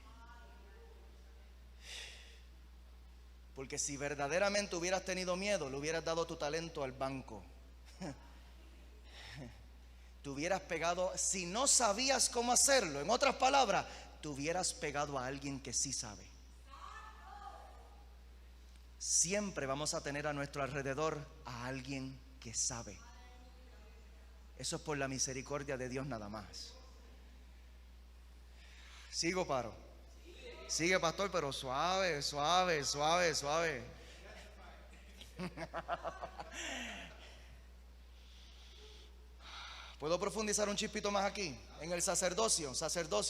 Porque si verdaderamente hubieras tenido miedo, le hubieras dado tu talento al banco. Te hubieras pegado, si no sabías cómo hacerlo, en otras palabras, te hubieras pegado a alguien que sí sabe. Siempre vamos a tener a nuestro alrededor a alguien que sabe. Eso es por la misericordia de Dios nada más. Sigo, paro. Sigue, pastor, pero suave. ¿Puedo profundizar un chispito más aquí? En el sacerdocio.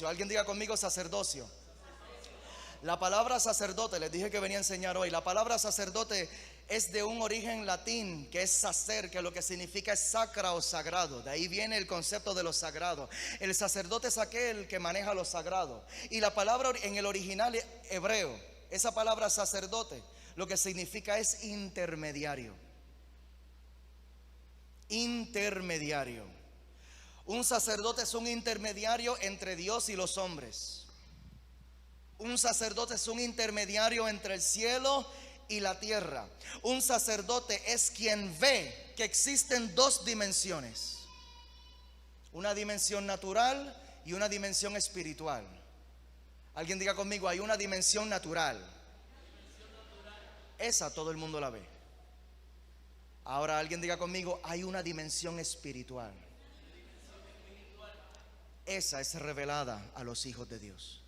Alguien diga conmigo sacerdocio. La palabra sacerdote, les dije que venía a enseñar hoy. La palabra sacerdote es de un origen latín que es sacer, que lo que significa es sacra o sagrado. De ahí viene el concepto de lo sagrado. El sacerdote es aquel que maneja lo sagrado. Y la palabra en el original hebreo, esa palabra sacerdote, lo que significa es intermediario. Intermediario. Un sacerdote es un intermediario entre Dios y los hombres. Un sacerdote es un intermediario entre el cielo y la tierra. Un sacerdote es quien ve que existen dos dimensiones: una dimensión natural y una dimensión espiritual. Alguien diga conmigo, hay una dimensión natural. Esa todo el mundo la ve. Ahora alguien diga conmigo, hay una dimensión espiritual. Esa es revelada a los hijos de Dios.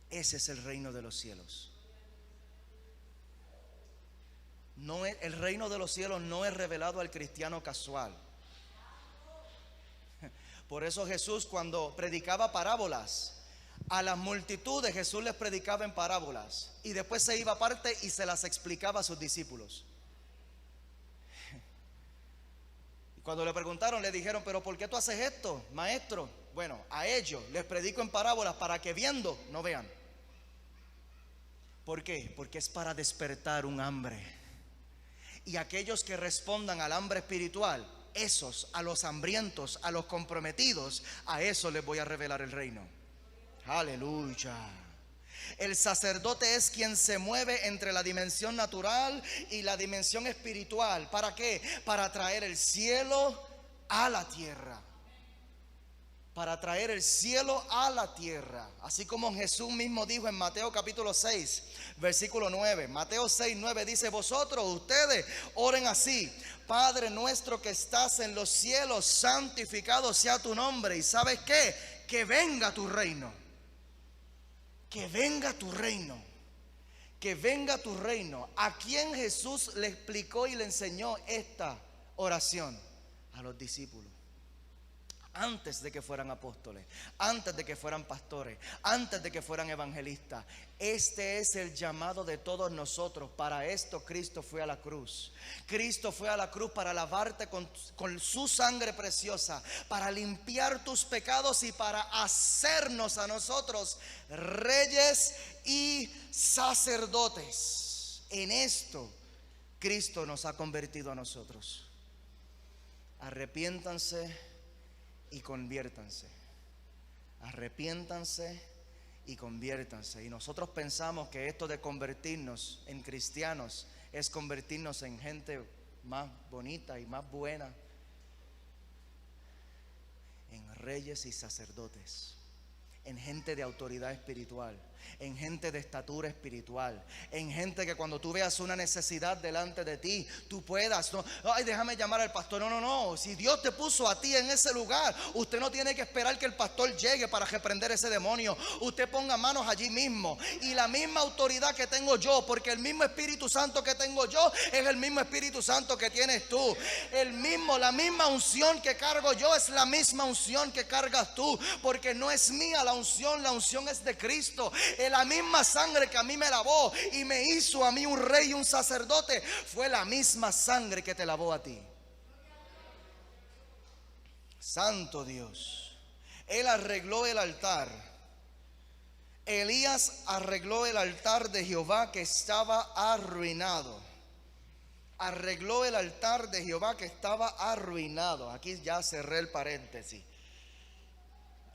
Ese es el reino de los cielos. No es, el reino de los cielos no es revelado al cristiano casual. Por eso Jesús, cuando predicaba parábolas a las multitudes, Jesús les predicaba en parábolas y después se iba aparte y se las explicaba a sus discípulos. Y cuando le preguntaron, le dijeron, pero ¿por qué tú haces esto, maestro? Bueno, a ellos les predico en parábolas para que viendo no vean. ¿Por qué? Porque es para despertar un hambre. Y aquellos que respondan al hambre espiritual, esos, a los hambrientos, a los comprometidos, a eso les voy a revelar el reino. Aleluya. El sacerdote es quien se mueve entre la dimensión natural y la dimensión espiritual. ¿Para qué? Para traer el cielo a la tierra. Para traer el cielo a la tierra. Así como Jesús mismo dijo en Mateo capítulo 6, versículo 9. Mateo 6, 9 dice, ustedes oren así: Padre nuestro que estás en los cielos, santificado sea tu nombre. ¿Y sabes qué? Que venga tu reino. Que venga tu reino. Que venga tu reino. ¿A quién Jesús le explicó y le enseñó esta oración? A los discípulos. Antes de que fueran apóstoles, antes de que fueran pastores, antes de que fueran evangelistas. Este es el llamado de todos nosotros. Para esto Cristo fue a la cruz. Cristo fue a la cruz para lavarte con su sangre preciosa, para limpiar tus pecados y para hacernos a nosotros reyes y sacerdotes. En esto Cristo nos ha convertido a nosotros. Arrepiéntanse y conviértanse. Arrepiéntanse y conviértanse. Y nosotros pensamos que esto de convertirnos en cristianos es convertirnos en gente más bonita y más buena, en reyes y sacerdotes. en gente de autoridad espiritual, en gente de estatura espiritual, en gente que cuando tú veas una necesidad delante de ti, tú puedas, no, ay, déjame llamar al pastor. No, no, no. Si Dios te puso a ti en ese lugar, usted no tiene que esperar que el pastor llegue para reprender ese demonio. Usted ponga manos allí mismo, y la misma autoridad que tengo yo, porque el mismo Espíritu Santo que tengo yo es el mismo Espíritu Santo que tienes tú. La misma unción que cargo yo es la misma unción que cargas tú, porque no es mía la unción es de Cristo. La misma sangre que a mí me lavó y me hizo a mí un rey y un sacerdote, fue la misma sangre que te lavó a ti. Santo Dios. Él arregló el altar. Elías arregló el altar de Jehová que estaba arruinado. Arregló el altar de Jehová que estaba arruinado. Aquí ya cerré el paréntesis.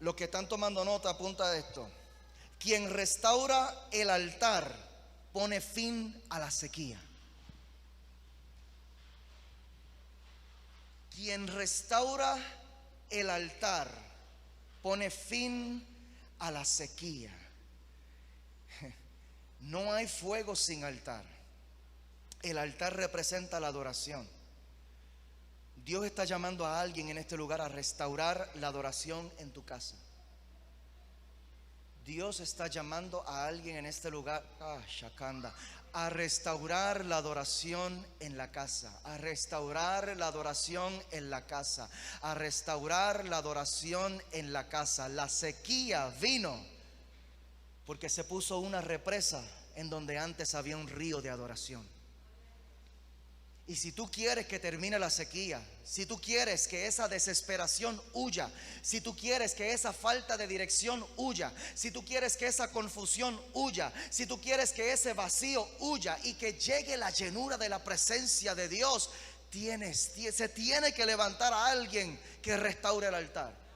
Los que están tomando nota, apunta esto. Quien restaura el altar pone fin a la sequía. Quien restaura el altar pone fin a la sequía. No hay fuego sin altar. El altar representa la adoración. Dios está llamando a alguien en este lugar a restaurar la adoración en tu casa. Dios está llamando a alguien en este lugar, Shakanda, a restaurar la adoración en la casa, a restaurar la adoración en la casa, a restaurar la adoración en la casa. La sequía vino porque se puso una represa en donde antes había un río de adoración. Y si tú quieres que termine la sequía, si tú quieres que esa desesperación huya, si tú quieres que esa falta de dirección huya, si tú quieres que esa confusión huya, si tú quieres que ese vacío huya y que llegue la llenura de la presencia de Dios, se tiene que levantar a alguien que restaure el altar.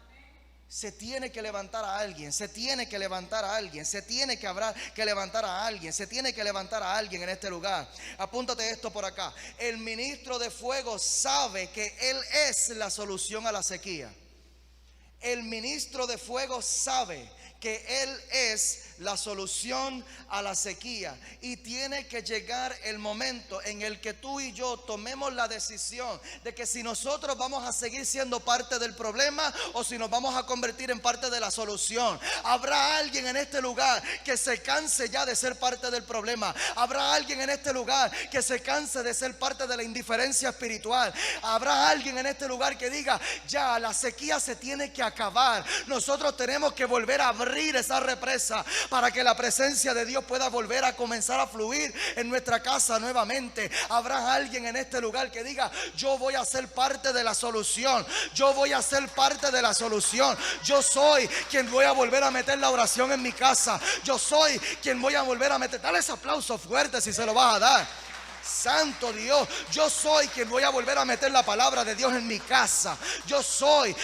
Se tiene que levantar a alguien, se tiene que levantar a alguien, se tiene que levantar a alguien, se tiene que levantar a alguien en este lugar. Apúntate esto por acá. El ministro de fuego sabe que él es la solución a la sequía. El ministro de fuego sabe que él es la solución a la sequía, y tiene que llegar el momento en el que tú y yo tomemos la decisión de que si nosotros vamos a seguir siendo parte del problema o si nos vamos a convertir en parte de la solución. Habrá alguien en este lugar que se canse ya de ser parte del problema. Habrá alguien en este lugar que se canse de ser parte de la indiferencia espiritual. Habrá alguien en este lugar que diga: ya la sequía se tiene que acabar. Nosotros tenemos que volver a abrir esa represa para que la presencia de Dios pueda volver a comenzar a fluir en nuestra casa nuevamente. Habrá alguien en este lugar que diga: yo voy a ser parte de la solución. Yo voy a ser parte de la solución. Yo soy quien voy a volver a meter la oración en mi casa. Yo soy quien voy a volver a meter. Dale ese aplauso fuerte si se lo vas a dar. Santo Dios, yo soy quien voy a volver a meter la palabra de Dios en mi casa. Yo soy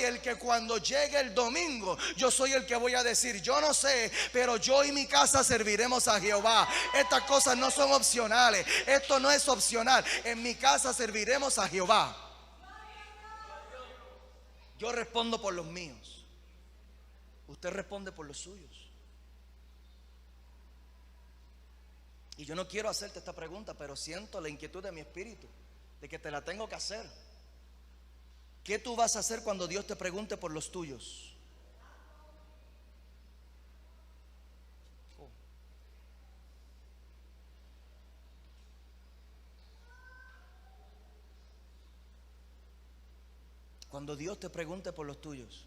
el que cuando llegue el domingo, yo soy el que voy a decir: yo no sé, pero yo y mi casa serviremos a Jehová. Estas cosas no son opcionales. Esto no es opcional. En mi casa serviremos a Jehová. Yo respondo por los míos. Usted responde por los suyos. Y yo no quiero hacerte esta pregunta, pero siento la inquietud de mi espíritu de que te la tengo que hacer. ¿Qué tú vas a hacer cuando Dios te pregunte por los tuyos? Cuando Dios te pregunte por los tuyos,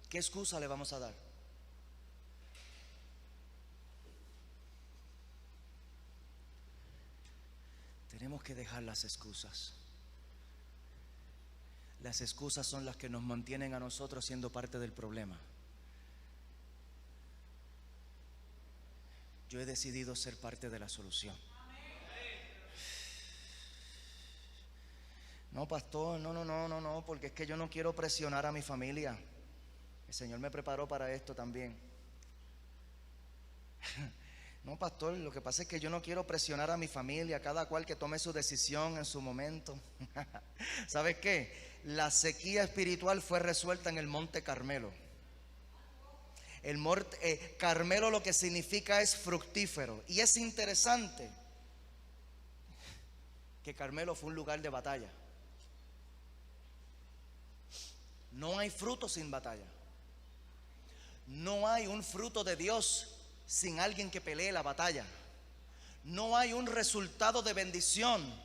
¿qué excusa le vamos a dar? Tenemos que dejar las excusas. Las excusas son las que nos mantienen a nosotros siendo parte del problema. Yo he decidido ser parte de la solución. No, pastor, no, porque es que yo no quiero presionar a mi familia. El Señor me preparó para esto también. No, pastor, lo que pasa es que yo no quiero presionar a mi familia, cada cual que tome su decisión en su momento. ¿Sabes qué? La sequía espiritual fue resuelta en el monte Carmelo. El monte Carmelo lo que significa es fructífero. Y es interesante que Carmelo fue un lugar de batalla. No hay fruto sin batalla. No hay un fruto de Dios sin alguien que pelee la batalla. No hay un resultado de bendición.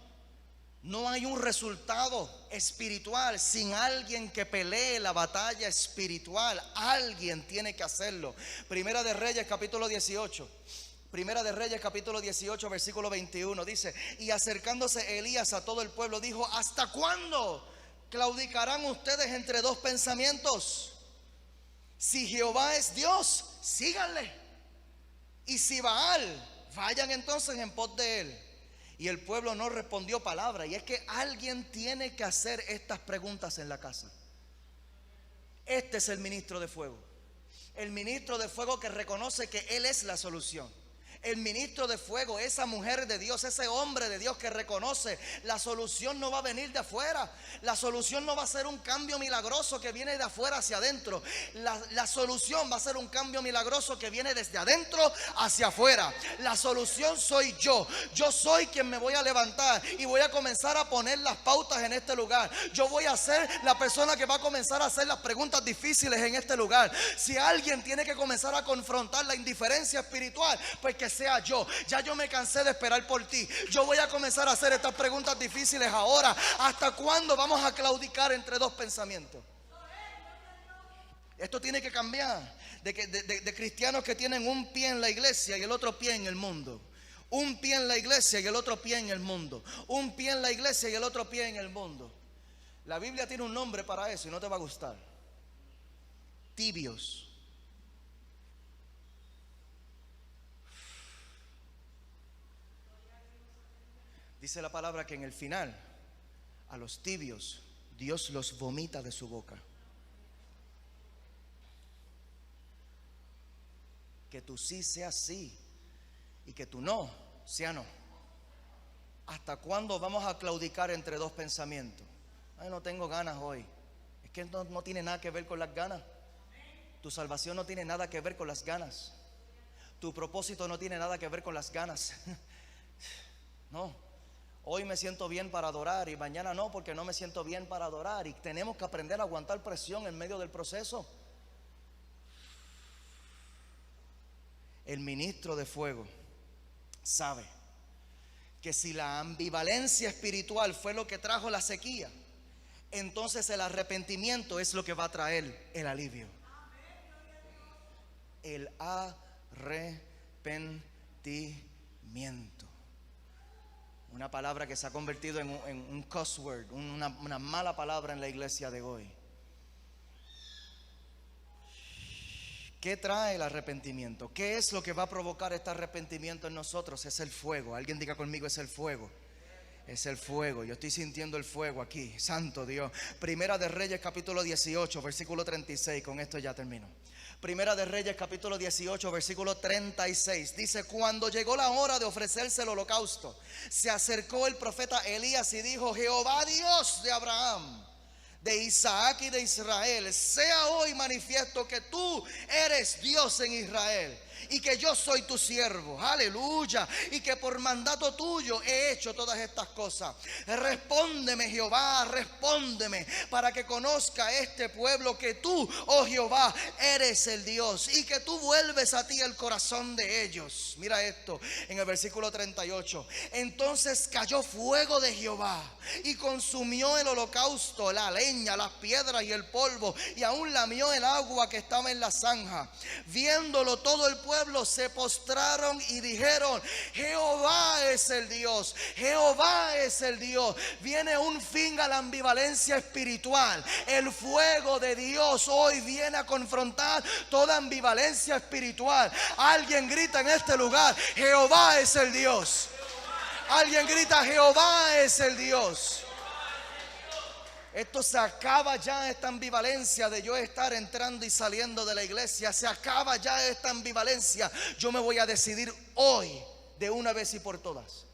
No hay un resultado espiritual sin alguien que pelee la batalla espiritual. Alguien tiene que hacerlo. Primera de Reyes capítulo 18. Primera de Reyes capítulo 18 versículo 21 dice: y acercándose Elías a todo el pueblo dijo: ¿hasta cuándo claudicarán ustedes entre dos pensamientos? Si Jehová es Dios, síganle, y si Baal, vayan entonces en pos de él. Y el pueblo no respondió palabra. Y es que alguien tiene que hacer estas preguntas en la casa. Este es el ministro de fuego. El ministro de fuego que reconoce que él es la solución. El ministro de fuego, esa mujer de Dios, ese hombre de Dios que reconoce la solución no va a venir de afuera. La solución no va a ser un cambio milagroso que viene de afuera hacia adentro. La solución va a ser un cambio milagroso que viene desde adentro hacia afuera. La solución soy yo. Yo soy quien me voy a levantar y voy a comenzar a poner las pautas en este lugar. Yo voy a ser la persona que va a comenzar a hacer las preguntas difíciles en este lugar. Si alguien tiene que comenzar a confrontar la indiferencia espiritual, pues que sea yo. Ya yo me cansé de esperar por ti. Yo voy a comenzar a hacer estas preguntas difíciles ahora. ¿Hasta cuándo vamos a claudicar entre dos pensamientos? Esto tiene que cambiar. De cristianos que tienen un pie en la iglesia y el otro pie en el mundo. Un pie en la iglesia y el otro pie en el mundo. Un pie en la iglesia y el otro pie en el mundo. La Biblia tiene un nombre para eso y no te va a gustar. Tibios. Dice la palabra que en el final, a los tibios, Dios los vomita de su boca. Que tu sí sea sí y que tu no sea no. ¿Hasta cuándo vamos a claudicar entre dos pensamientos? Ay, no tengo ganas hoy. Es que no tiene nada que ver con las ganas. Tu salvación no tiene nada que ver con las ganas. Tu propósito no tiene nada que ver con las ganas. No. Hoy me siento bien para adorar y mañana no, porque no me siento bien para adorar. Y tenemos que aprender a aguantar presión en medio del proceso. El ministro de fuego sabe que si la ambivalencia espiritual fue lo que trajo la sequía, entonces el arrepentimiento es lo que va a traer el alivio. El arrepentimiento. Una palabra que se ha convertido en un cuss word, una mala palabra en la iglesia de hoy. ¿Qué trae el arrepentimiento? ¿Qué es lo que va a provocar este arrepentimiento en nosotros? Es el fuego. Alguien diga conmigo: es el fuego. Es el fuego. Yo estoy sintiendo el fuego aquí. Santo Dios. Primera de Reyes capítulo 18 versículo 36. Con esto ya termino. Primera de Reyes capítulo 18 versículo 36 dice: cuando llegó la hora de ofrecerse el holocausto, se acercó el profeta Elías y dijo: Jehová Dios de Abraham, de Isaac y de Israel, sea hoy manifiesto que tú eres Dios en Israel y que yo soy tu siervo, aleluya, y que por mandato tuyo he hecho todas estas cosas. Respóndeme, Jehová, respóndeme, para que conozca este pueblo que tú, oh Jehová, eres el Dios y que tú vuelves a ti el corazón de ellos. Mira esto en el versículo 38. Entonces cayó fuego de Jehová y consumió el holocausto, la leña, las piedras y el polvo, y aún lamió el agua que estaba en la zanja. Viéndolo todo el pueblo se postraron y dijeron: Jehová es el Dios, Jehová es el Dios. Viene un fin a la ambivalencia espiritual. El fuego de Dios hoy viene a confrontar toda ambivalencia espiritual. Alguien grita en este lugar: Jehová es el Dios. Alguien grita: Jehová es el Dios. Esto se acaba ya, esta ambivalencia de yo estar entrando y saliendo de la iglesia. Se acaba ya esta ambivalencia. Yo me voy a decidir hoy, de una vez y por todas.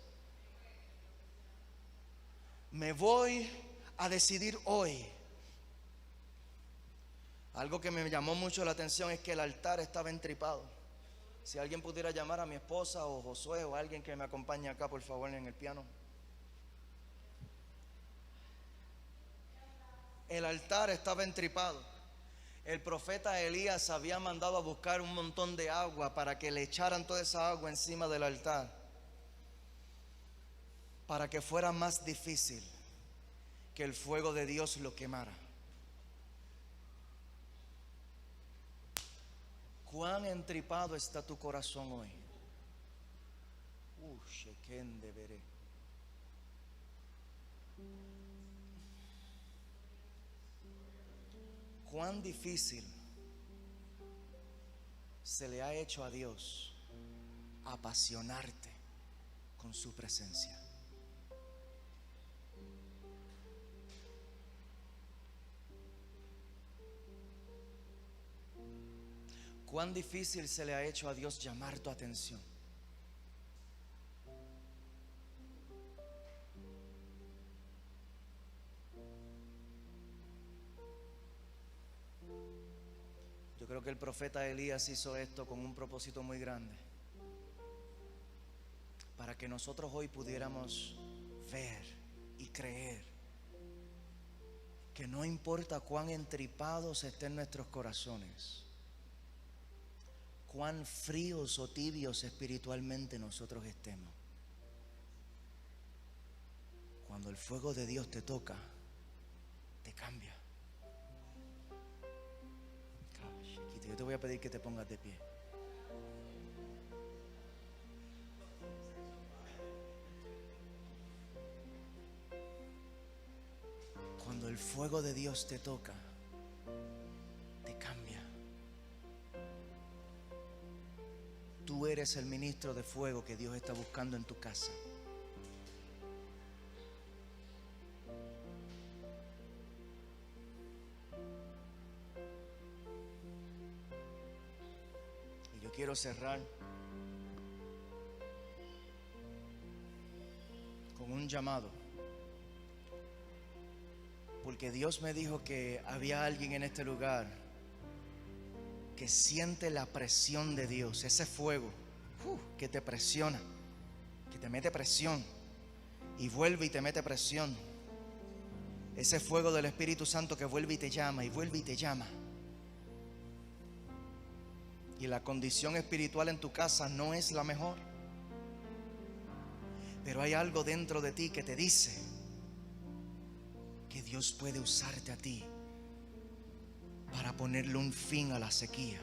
Me voy a decidir hoy. Algo que me llamó mucho la atención es que el altar estaba entripado. Si alguien pudiera llamar a mi esposa o Josué o alguien que me acompañe acá, por favor, en el piano. El altar estaba entripado. El profeta Elías había mandado a buscar un montón de agua para que le echaran toda esa agua encima del altar, para que fuera más difícil que el fuego de Dios lo quemara. ¿Cuán entripado está tu corazón hoy? Sheken de veré. ¿Cuán difícil se le ha hecho a Dios apasionarte con su presencia? ¿Cuán difícil se le ha hecho a Dios llamar tu atención? Yo creo que el profeta Elías hizo esto con un propósito muy grande, para que nosotros hoy pudiéramos ver y creer que no importa cuán entripados estén nuestros corazones, cuán fríos o tibios espiritualmente nosotros estemos, cuando el fuego de Dios te toca, te cambia. Yo te voy a pedir que te pongas de pie. Cuando el fuego de Dios te toca, te cambia. Tú eres el ministro de fuego que Dios está buscando en tu casa. Y yo quiero cerrar con un llamado, porque Dios me dijo que había alguien en este lugar que siente la presión de Dios, ese fuego que te presiona, que te mete presión y vuelve y te mete presión. Ese fuego del Espíritu Santo que vuelve y te llama y vuelve y te llama. Y la condición espiritual en tu casa no es la mejor, pero hay algo dentro de ti que te dice que Dios puede usarte a ti para ponerle un fin a la sequía.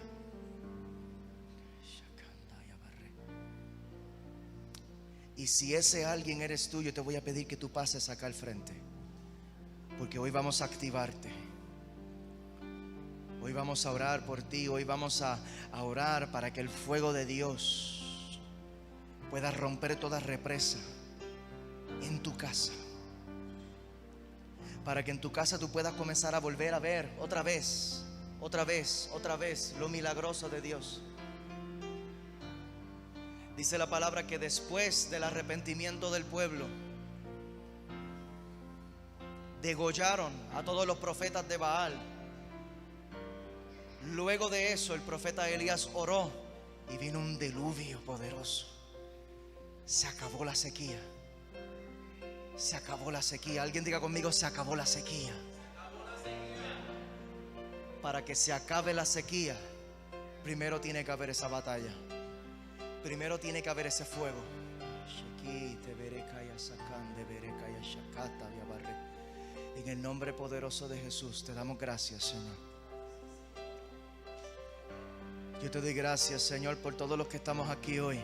Y si ese alguien eres tú, yo te voy a pedir que tú pases acá al frente, porque hoy vamos a activarte. Hoy vamos a orar por ti. Hoy vamos a orar para que el fuego de Dios pueda romper toda represa en tu casa, para que en tu casa tú puedas comenzar a volver a ver otra vez lo milagroso de Dios. Dice la palabra que después del arrepentimiento del pueblo, degollaron a todos los profetas de Baal. Luego de eso, el profeta Elías oró y vino un diluvio poderoso. Se acabó la sequía. Se acabó la sequía. Alguien diga conmigo: se acabó la sequía. Para que se acabe la sequía, primero tiene que haber esa batalla. Primero tiene que haber ese fuego. En el nombre poderoso de Jesús te damos gracias, Señor. Yo te doy gracias, Señor, por todos los que estamos aquí hoy.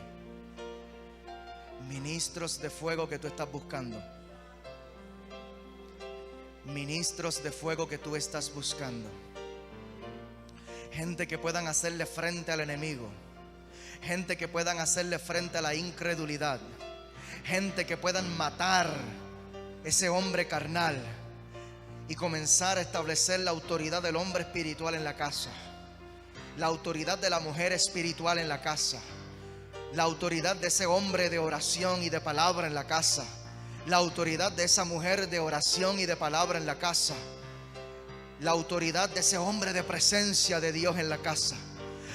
Ministros de fuego que tú estás buscando. Ministros de fuego que tú estás buscando. Gente que puedan hacerle frente al enemigo. Gente que puedan hacerle frente a la incredulidad. Gente que puedan matar ese hombre carnal y comenzar a establecer la autoridad del hombre espiritual en la casa, la autoridad de la mujer espiritual en la casa, la autoridad de ese hombre de oración y de palabra en la casa, la autoridad de esa mujer de oración y de palabra en la casa, la autoridad de ese hombre de presencia de Dios en la casa,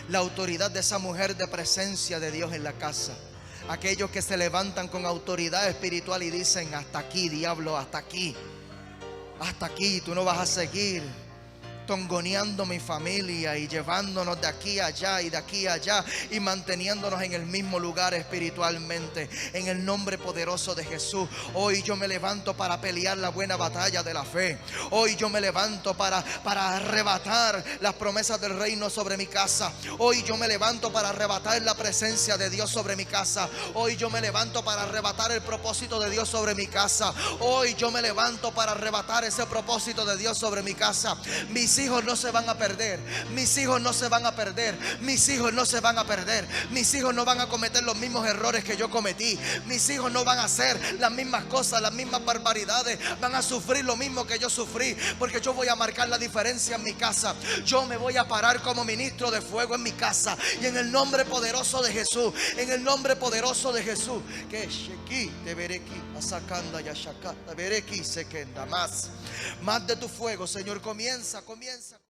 la autoridad de esa mujer de presencia de Dios en la casa. Aquellos que se levantan con autoridad espiritual y dicen: hasta aquí, diablo, hasta aquí, tú no vas a seguir tongoneando mi familia y llevándonos de aquí a allá y de aquí a allá y manteniéndonos en el mismo lugar espiritualmente. En el nombre poderoso de Jesús, hoy yo me levanto para pelear la buena batalla de la fe. Hoy yo me levanto para arrebatar las promesas del reino sobre mi casa. Hoy yo me levanto para arrebatar la presencia de Dios sobre mi casa. Hoy yo me levanto para arrebatar el propósito de Dios sobre mi casa. Hoy yo me levanto para arrebatar ese propósito de Dios sobre mi casa. Mis hijos no se van a perder. Mis hijos no se van a perder. Mis hijos no se van a perder. Mis hijos no van a cometer los mismos errores que yo cometí. Mis hijos no van a hacer las mismas cosas, las mismas barbaridades. Van a sufrir lo mismo que yo sufrí, porque yo voy a marcar la diferencia en mi casa. Yo me voy a parar como ministro de fuego en mi casa. Y en el nombre poderoso de Jesús, en el nombre poderoso de Jesús, que Sheki te veré aquí, asacanda y ashakata, veré aquí se queda más de tu fuego, Señor. Comienza.